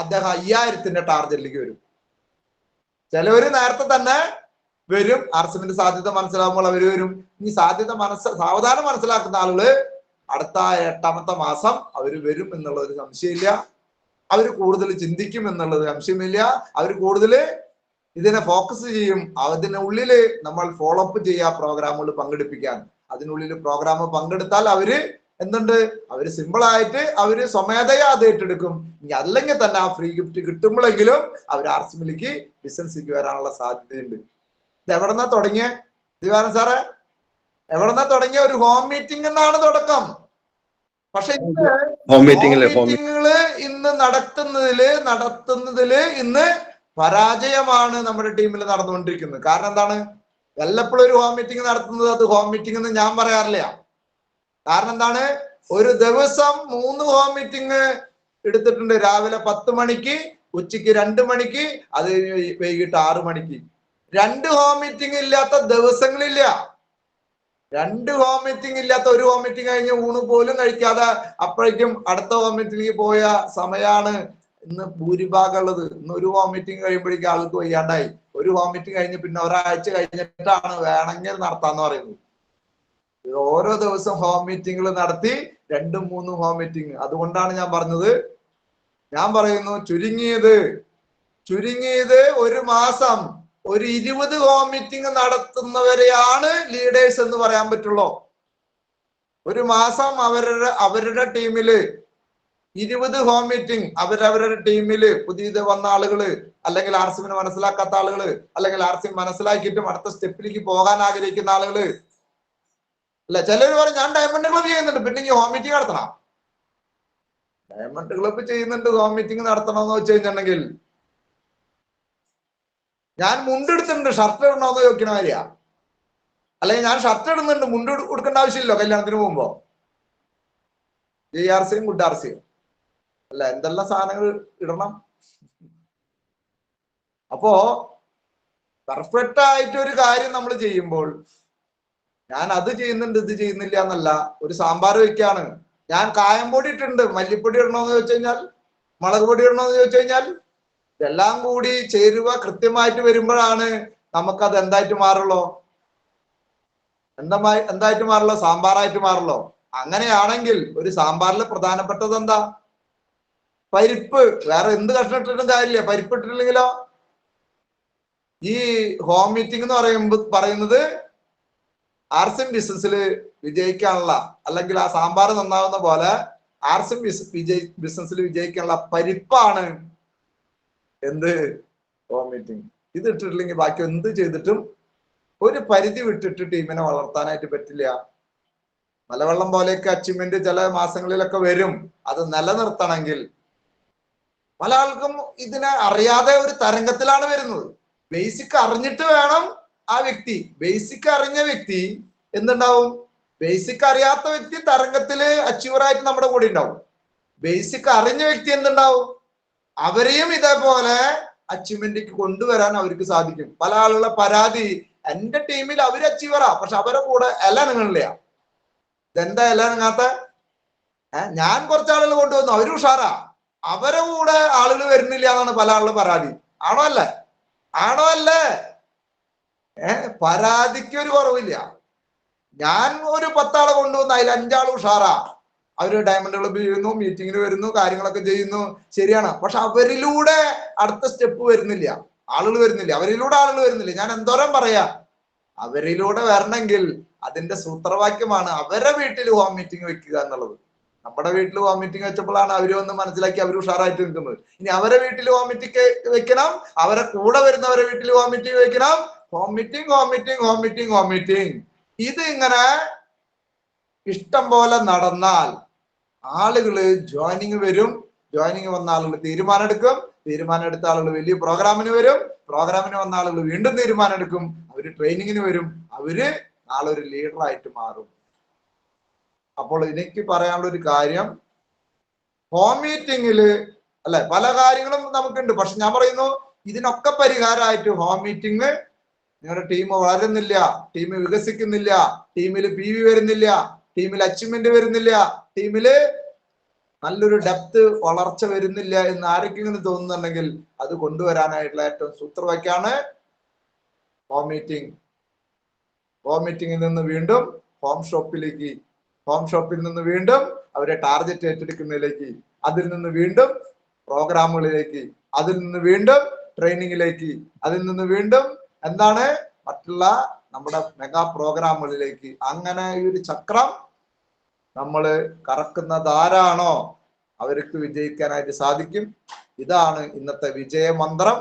അദ്ദേഹം 5000 ടാർഗറ്റിലേക്ക് വരും. ചിലവര് നേരത്തെ തന്നെ വരും. ആർസിമിന്റെ സാധ്യത മനസ്സിലാകുമ്പോൾ അവര് വരും. ഈ സാധ്യത സാവധാനം മനസ്സിലാക്കുന്ന ആളുകള് അടുത്ത 8ാമത്തെ മാസം അവര് വരും എന്നുള്ളൊരു സംശയമില്ല. അവര് കൂടുതൽ ചിന്തിക്കും എന്നുള്ളത് സംശയമില്ല. അവര് കൂടുതൽ ഇതിനെ ഫോക്കസ് ചെയ്യും. അതിനുള്ളില് നമ്മൾ ഫോളോ അപ്പ് ചെയ്യുക, പ്രോഗ്രാമുകൾ പങ്കെടുപ്പിക്കാൻ. അതിനുള്ളിൽ പ്രോഗ്രാം പങ്കെടുത്താൽ അവര് എന്തുണ്ട്? അവര് സിമ്പിൾ ആയിട്ട് അവര് സ്വമേധയാ അത് ഏറ്റെടുക്കും. ഇനി അല്ലെങ്കിൽ തന്നെ ആ ഫ്രീ ഗിഫ്റ്റ് കിട്ടുമ്പോഴെങ്കിലും അവർ ആർസിമിലേക്ക് ബിസിനസ്സിലേക്ക് വരാനുള്ള സാധ്യതയുണ്ട്. ഇത് എവിടെന്നാ തുടങ്ങിയ ദിവാരൻ സാറേ? എവിടെന്നാ തുടങ്ങിയ? ഒരു ഹോം മീറ്റിംഗ് എന്നാണ് തുടക്കം. പക്ഷെ ഹോം മീറ്റിങ്ങുകള് ഇന്ന് നടത്തുന്നതില് ഇന്ന് പരാജയമാണ് നമ്മുടെ ടീമിൽ നടന്നുകൊണ്ടിരിക്കുന്നത്. കാരണം എന്താണ്? വല്ലപ്പോഴും ഒരു ഹോം മീറ്റിംഗ് നടത്തുന്നത് അത് ഹോം മീറ്റിംഗ് എന്ന് ഞാൻ പറയാറില്ല. കാരണം എന്താണ്? ഒരു ദിവസം 3 ഹോം മീറ്റിംഗ് എടുത്തിട്ടുണ്ട്. രാവിലെ 10 മണിക്ക്, ഉച്ചയ്ക്ക് 2 മണിക്ക്, അത് വൈകിട്ട് 6 മണിക്ക്. 2 ഹോം മീറ്റിംഗ് ഇല്ലാത്ത ദിവസങ്ങളില്ല. 2 ഹോം മീറ്റിംഗ് ഇല്ലാത്ത, ഒരു ഹോം മീറ്റിംഗ് കഴിഞ്ഞ് ഊണ് പോലും കഴിക്കാതെ അപ്പോഴേക്കും അടുത്ത ഹോം മീറ്റിംഗിൽ പോയ സമയമാണ് ഇന്ന് ഭൂരിഭാഗം ഉള്ളത്. ഇന്ന് ഒരു ഹോം മീറ്റിംഗ് കഴിയുമ്പോഴേക്കും ആൾക്ക് വയ്യാണ്ടായി. ഒരു ഹോം മീറ്റിംഗ് കഴിഞ്ഞ് പിന്നെ ഒരാഴ്ച കഴിഞ്ഞിട്ടാണ് വേണമെങ്കിൽ നടത്താന്ന് പറയുന്നത്. ഓരോ ദിവസം ഹോം മീറ്റിംഗുകൾ നടത്തി 2-3 ഹോം മീറ്റിംഗ്. അതുകൊണ്ടാണ് ഞാൻ പറയുന്നു, ചുരുങ്ങിയത് ചുരുങ്ങിയത് ഒരു മാസം ഒരു 20 ഹോം മീറ്റിംഗ് നടത്തുന്നവരെയാണ് ലീഡേഴ്സ് എന്ന് പറയാൻ പറ്റുള്ളൂ. ഒരു മാസം അവരുടെ ടീമില് 20 ഹോം മീറ്റിംഗ് അവരവരുടെ ടീമില് പുതിയത് വന്ന ആളുകള്, അല്ലെങ്കിൽ ആർസിമിനെ മനസ്സിലാക്കാത്ത ആളുകള്, അല്ലെങ്കിൽ ആർസിം മനസ്സിലാക്കിയിട്ടും അടുത്ത സ്റ്റെപ്പിലേക്ക് പോകാൻ ആഗ്രഹിക്കുന്ന ആളുകള്. അല്ല, ചിലർ പറയും ഞാൻ ഡയമണ്ട് ക്ലബ് ചെയ്യുന്നുണ്ട്, പിന്നെ ഈ ഹോം മീറ്റിംഗ് നടത്തണം. ഡയമണ്ട് ക്ലബ് ചെയ്യുന്നുണ്ട്, ഹോം മീറ്റിംഗ് നടത്തണം എന്ന് വെച്ച് കഴിഞ്ഞിട്ടുണ്ടെങ്കിൽ ഞാൻ മുണ്ടെടുത്തിട്ടുണ്ട്, ഷർട്ട് ഇടണമെന്ന് ചോദിക്കണ കാര്യ. അല്ലെങ്കിൽ ഞാൻ ഷർട്ട് ഇടുന്നുണ്ട്, മുണ്ട് കൊടുക്കേണ്ട ആവശ്യമില്ലോ കല്യാണത്തിന് പോകുമ്പോ. JRCയും ഗുഡ് ആർസിയും അല്ല, എന്തെല്ലാം സാധനങ്ങൾ ഇടണം. അപ്പോ പെർഫെക്റ്റ് ആയിട്ട് ഒരു കാര്യം നമ്മൾ ചെയ്യുമ്പോൾ ഞാൻ അത് ചെയ്യുന്നുണ്ട് ഇത് ചെയ്യുന്നില്ല എന്നല്ല. ഒരു സാമ്പാർ വെക്കാണ്, ഞാൻ കായംപൊടി ഇട്ടിട്ടുണ്ട്, മല്ലിപ്പൊടി ഇടണമെന്ന് ചോദിച്ചു കഴിഞ്ഞാൽ, മുളക് പൊടി ഇടണമെന്ന് ചോദിച്ചു കഴിഞ്ഞാൽ, ഇതെല്ലാം കൂടി ചേരുവ കൃത്യമായിട്ട് വരുമ്പോഴാണ് നമുക്കത് എന്തായിട്ട് മാറുള്ളൂ, എന്തായിട്ട് മാറുള്ളൂ, സാമ്പാറായിട്ട് മാറുള്ളൂ. അങ്ങനെയാണെങ്കിൽ ഒരു സാമ്പാറിൽ പ്രധാനപ്പെട്ടത് എന്താ? പരിപ്പ്. വേറെ എന്ത് കഷ്ണം ഇട്ടിട്ടും കാര്യമില്ല, പരിപ്പ് ഇട്ടിട്ടില്ലെങ്കിലോ. ഈ ഹോം മീറ്റിംഗ് എന്ന് പറയുന്നത് ആർസിം ബിസിനസ്സിൽ വിജയിക്കാനുള്ള, അല്ലെങ്കിൽ ആ സാമ്പാർ നന്നാവുന്ന പോലെ ആർസിം ബിസിനസ്സിൽ വിജയിക്കാനുള്ള പരിപ്പാണ് എന്ത്? Home meeting. ഇത് ഇട്ടിട്ടില്ലെങ്കിൽ ബാക്കി എന്ത് ചെയ്തിട്ടും ഒരു പരിധി വിട്ടിട്ട് ടീമിനെ വളർത്താനായിട്ട് പറ്റില്ല. മലവെള്ളം പോലെയൊക്കെ അച്ചീവ്മെന്റ് ചില മാസങ്ങളിലൊക്കെ വരും. അത് നിലനിർത്തണമെങ്കിൽ പല ആൾക്കും ഇതിനെ അറിയാതെ ഒരു തരംഗത്തിലാണ് വരുന്നത്. ബേസിക് അറിഞ്ഞിട്ട് വേണം ആ വ്യക്തി. ബേസിക് അറിഞ്ഞ വ്യക്തി എന്തുണ്ടാവും? ബേസിക് അറിയാത്ത വ്യക്തി തരംഗത്തില് അച്ചീവറായിട്ട് നമ്മുടെ കൂടെ ഉണ്ടാവും. ബേസിക് അറിഞ്ഞ വ്യക്തി എന്തുണ്ടാവും? അവരെയും ഇതേപോലെ അച്ചീവ്മെന്റിലേക്ക് കൊണ്ടുവരാൻ അവർക്ക് സാധിക്കും. പല ആളുകളുടെ പരാതി, എന്റെ ടീമിൽ അവര് അച്ചീവറാ, പക്ഷെ അവരെ കൂടെ ഇല നിങ്ങളില്ല. ഇതെന്താ ഇല നിങ്ങാത്ത? ഞാൻ കുറച്ച് ആളുകൾ കൊണ്ടുവന്നു, അവര് ഉഷാറാ, അവരെ കൂടെ ആളുകൾ വരുന്നില്ല എന്നാണ് പല ആളുകളുടെ പരാതി. ആണോ അല്ലേ? ആണോ അല്ലേ? പരാതിക്ക് ഒരു കുറവില്ല. ഞാൻ ഒരു 10 ആളെ കൊണ്ടുവന്നു, അതിൽ 5 ആൾ ഉഷാറാ, അവര് ഡയമണ്ട് ക്ലബ്ബിൽ വരുന്നു, മീറ്റിങ്ങിന് വരുന്നു, കാര്യങ്ങളൊക്കെ ചെയ്യുന്നു, ശരിയാണ്. പക്ഷെ അവരിലൂടെ അടുത്ത സ്റ്റെപ്പ് വരുന്നില്ല, ആളുകൾ വരുന്നില്ല, അവരിലൂടെ ആളുകൾ വരുന്നില്ല. ഞാൻ എന്തോരം പറയാ, അവരിലൂടെ വരണമെങ്കിൽ അതിന്റെ സൂത്രവാക്യമാണ് അവരെ വീട്ടിൽ ഹോം മീറ്റിംഗ് വെക്കുക എന്നുള്ളത്. നമ്മുടെ വീട്ടിൽ ഹോം മീറ്റിംഗ് വെച്ചപ്പോഴാണ് അവര് വന്ന് മനസ്സിലാക്കി അവർ ഉഷാറായിട്ട് നിൽക്കുന്നത്. ഇനി അവരെ വീട്ടിൽ ഹോം മീറ്റിംഗ് വെക്കണം, അവരെ കൂടെ വരുന്നവരെ വീട്ടിൽ ഹോം മീറ്റിംഗ് വെക്കണം. Home meeting, home meeting, home meeting, home meeting. ഇത് ഇങ്ങനെ ഇഷ്ടം പോലെ നടന്നാൽ ആളുകള് ജോയിനിങ് വരും. ജോയിനിങ് വന്ന ആളുകൾ തീരുമാനം എടുക്കും. തീരുമാനം എടുത്ത ആളുകൾ വലിയ പ്രോഗ്രാമിന് വരും. പ്രോഗ്രാമിന് വന്ന ആളുകൾ വീണ്ടും തീരുമാനം എടുക്കും. അവര് ട്രെയിനിങ്ങിന് വരും. അവര് നാളെ ഒരു ലീഡറായിട്ട് മാറും. അപ്പോൾ എനിക്ക് പറയാനുള്ള ഒരു കാര്യം, ഹോം മീറ്റിംഗില് അല്ലെ പല കാര്യങ്ങളും നമുക്കുണ്ട്. പക്ഷെ ഞാൻ പറയുന്നു, ഇതിനൊക്കെ പരിഹാരമായിട്ട് ഹോം മീറ്റിംഗ്, നിങ്ങളുടെ ടീം വളരുന്നില്ല, ടീം വികസിക്കുന്നില്ല, ടീമിൽ PV വരുന്നില്ല, ടീമിൽ അച്ചീവ്മെന്റ് വരുന്നില്ല, ടീമില് നല്ലൊരു ഡെപ്ത് വളർച്ച വരുന്നില്ല എന്ന് ആർക്കെങ്കിലും തോന്നുന്നുണ്ടെങ്കിൽ അത് കൊണ്ടുവരാനായിട്ടുള്ള ഏറ്റവും സൂത്രവാക്യാണ് ഹോം മീറ്റിംഗ്. ഹോം മീറ്റിംഗിൽ നിന്ന് വീണ്ടും ഹോം ഷോപ്പിലേക്ക്, ഹോം ഷോപ്പിൽ നിന്ന് വീണ്ടും അവരെ ടാർഗറ്റ് ഏറ്റെടുക്കുന്നതിലേക്ക്, അതിൽ നിന്ന് വീണ്ടും പ്രോഗ്രാമുകളിലേക്ക്, അതിൽ നിന്ന് വീണ്ടും ട്രെയിനിങ്ങിലേക്ക്, അതിൽ നിന്ന് വീണ്ടും എന്താണ് മറ്റുള്ള നമ്മുടെ മെഗാ പ്രോഗ്രാമുകളിലേക്ക്. അങ്ങനെ ഈ ഒരു ചക്രം നമ്മൾ കറക്കുന്നതാരാണോ അവർക്ക് വിജയിക്കാനായിട്ട് സാധിക്കും. ഇതാണ് ഇന്നത്തെ വിജയമന്ത്രം.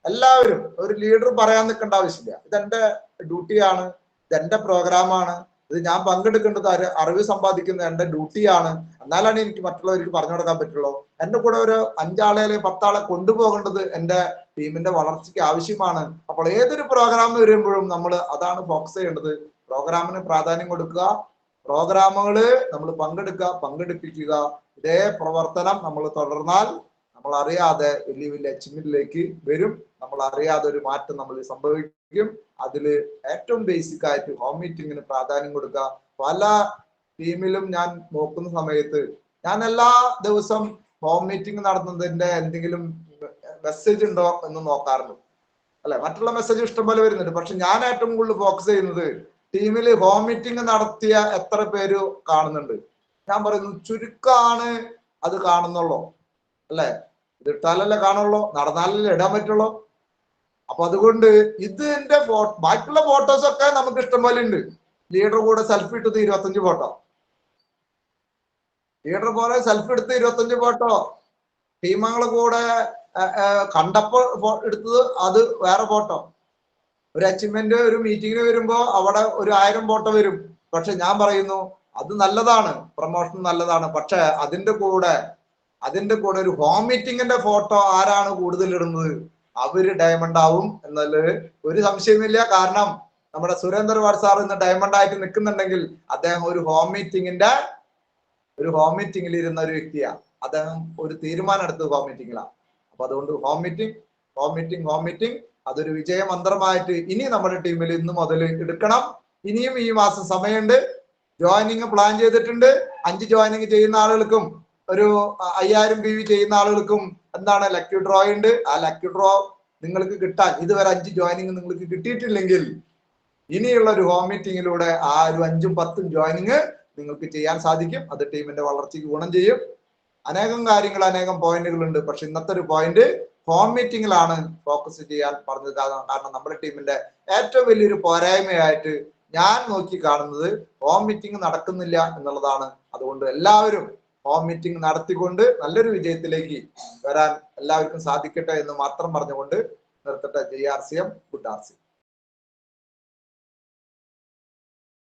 എല്ലാവരും, ഒരു ലീഡർ പറയാൻ നിൽക്കേണ്ട ആവശ്യമില്ല. ഇതെന്റെ ഡ്യൂട്ടിയാണ്, ഇതെന്റെ പ്രോഗ്രാമാണ്, ഇത് ഞാൻ പങ്കെടുക്കേണ്ടത്, അറിവ് സമ്പാദിക്കുന്നത് എന്റെ ഡ്യൂട്ടിയാണ്. എന്നാലാണ് എനിക്ക് മറ്റുള്ളവർക്ക് പറഞ്ഞു കൊടുക്കാൻ പറ്റുള്ളൂ. എന്റെ കൂടെ ഒരു 5 ആളെ അല്ലെങ്കിൽ 10 ആളെ കൊണ്ടുപോകേണ്ടത് എന്റെ ടീമിന്റെ വളർച്ചയ്ക്ക് ആവശ്യമാണ്. അപ്പോൾ ഏതൊരു പ്രോഗ്രാം വരുമ്പോഴും നമ്മൾ അതാണ് ഫോക്കസ് ചെയ്യേണ്ടത്. പ്രോഗ്രാമിന് പ്രാധാന്യം കൊടുക്കുക, പ്രോഗ്രാമുകള് നമ്മൾ പങ്കെടുക്കുക, പങ്കെടുപ്പിക്കുക. ഇതേ പ്രവർത്തനം നമ്മൾ തുടർന്നാൽ നമ്മൾ അറിയാതെ വലിയ വലിയ അച്ചീവ്മെന്റിലേക്ക് വരും. നമ്മൾ അറിയാതെ ഒരു മാറ്റം നമ്മൾ സംഭവിക്കും. അതില് ഏറ്റവും ബേസിക് ആയിട്ട് ഹോം മീറ്റിങ്ങിന് പ്രാധാന്യം കൊടുക്കുക. പല ടീമിലും ഞാൻ നോക്കുന്ന സമയത്ത് ഞാൻ എല്ലാ ദിവസം ഹോം മീറ്റിംഗ് നടത്തുന്നതിന്റെ എന്തെങ്കിലും മെസ്സേജ് ഉണ്ടോ എന്ന് നോക്കാറുണ്ട്. അല്ലെ, മറ്റുള്ള മെസ്സേജ് ഇഷ്ടംപോലെ വരുന്നുണ്ട്. പക്ഷെ ഞാൻ ഏറ്റവും കൂടുതൽ ഫോക്കസ് ചെയ്യുന്നത് ടീമിൽ ഹോം മീറ്റിംഗ് നടത്തിയ എത്ര പേര് കാണുന്നുണ്ട്. ഞാൻ പറയുന്നു ചുരുക്കമാണ് അത് കാണുന്നുള്ളൂ. അല്ലെ, ഇത് ഇട്ടാലല്ലേ കാണുള്ളൂ, നടന്നാലല്ലേ ഇടാൻ പറ്റുള്ളൂ. അപ്പൊ അതുകൊണ്ട് ഇതിന്റെ ബാക്കിയുള്ള ഫോട്ടോസ് ഒക്കെ നമുക്ക് ഇഷ്ടം പോലെ ഉണ്ട്. ലീഡർ കൂടെ സെൽഫി എടുത്തത് 25 ഫോട്ടോ, ലീഡർ പോലെ സെൽഫി എടുത്ത് 25 ഫോട്ടോ, ടീമങ്ങളെ കൂടെ കണ്ടപ്പോ എടുത്തത് അത് വേറെ ഫോട്ടോ. ഒരു അച്ചീവ്മെന്റ് ഒരു മീറ്റിങ്ങിന് വരുമ്പോ അവിടെ ഒരു 1000 ഫോട്ടോ വരും. പക്ഷെ ഞാൻ പറയുന്നു അത് നല്ലതാണ്, പ്രൊമോഷൻ നല്ലതാണ്. പക്ഷെ അതിന്റെ കൂടെ ഒരു ഹോം മീറ്റിങ്ങിന്റെ ഫോട്ടോ ആരാണ് കൂടുതൽ ഇടുന്നത്, അവര് ഡയമണ്ട് ആവും എന്നതിൽ ഒരു സംശയമില്ല. കാരണം നമ്മുടെ സുരേന്ദ്ര വാഡ് സാർ ഇന്ന് ഡയമണ്ട് ആയിട്ട് നിൽക്കുന്നുണ്ടെങ്കിൽ അദ്ദേഹം ഒരു ഹോം മീറ്റിംഗിൽ ഇരുന്ന ഒരു വ്യക്തിയാണ്. അദ്ദേഹം ഒരു തീരുമാനം എടുത്തത് ഹോം മീറ്റിംഗിലാണ്. അപ്പൊ അതുകൊണ്ട് ഹോം മീറ്റിംഗ് അതൊരു വിജയമന്ത്രമായിട്ട് ഇനി നമ്മുടെ ടീമിൽ ഇന്ന് മുതൽ എടുക്കണം. ഇനിയും ഈ മാസം സമയമുണ്ട്. ജോയിനിങ് പ്ലാൻ ചെയ്തിട്ടുണ്ട്. 5 ജോയിനിങ് ചെയ്യുന്ന ആളുകൾക്കും ഒരു 5000 PV ചെയ്യുന്ന ആളുകൾക്കും എന്താണ് ലക്കി ഡ്രോ ഉണ്ട്. ആ ലക്കി ഡ്രോ നിങ്ങൾക്ക് കിട്ടാൻ ഇതുവരെ 5 ജോയിനിങ് നിങ്ങൾക്ക് കിട്ടിയിട്ടില്ലെങ്കിൽ ഇനിയുള്ള ഒരു ഹോം മീറ്റിംഗിലൂടെ ആ ഒരു 5ഉം 10ഉം ജോയിനിങ് നിങ്ങൾക്ക് ചെയ്യാൻ സാധിക്കും. അത് ടീമിന്റെ വളർച്ചയ്ക്ക് ഗുണം ചെയ്യും. അനേകം കാര്യങ്ങൾ, അനേകം പോയിന്റുകൾ ഉണ്ട്. പക്ഷെ ഇന്നത്തെ ഒരു പോയിന്റ് ഹോം മീറ്റിംഗിലാണ് ഫോക്കസ് ചെയ്യാൻ പറഞ്ഞത്. കാരണം നമ്മുടെ ടീമിന്റെ ഏറ്റവും വലിയൊരു പോരായ്മയായിട്ട് ഞാൻ നോക്കി കാണുന്നത് ഹോം മീറ്റിംഗ് നടക്കുന്നില്ല എന്നുള്ളതാണ്. അതുകൊണ്ട് എല്ലാവരും ഹോം മീറ്റിംഗ് നടത്തിക്കൊണ്ട് നല്ലൊരു വിജയത്തിലേക്ക് വരാൻ എല്ലാവർക്കും സാധിക്കട്ടെ എന്ന് മാത്രം പറഞ്ഞുകൊണ്ട് നിർത്തട്ടെ. JRCM, good RCM.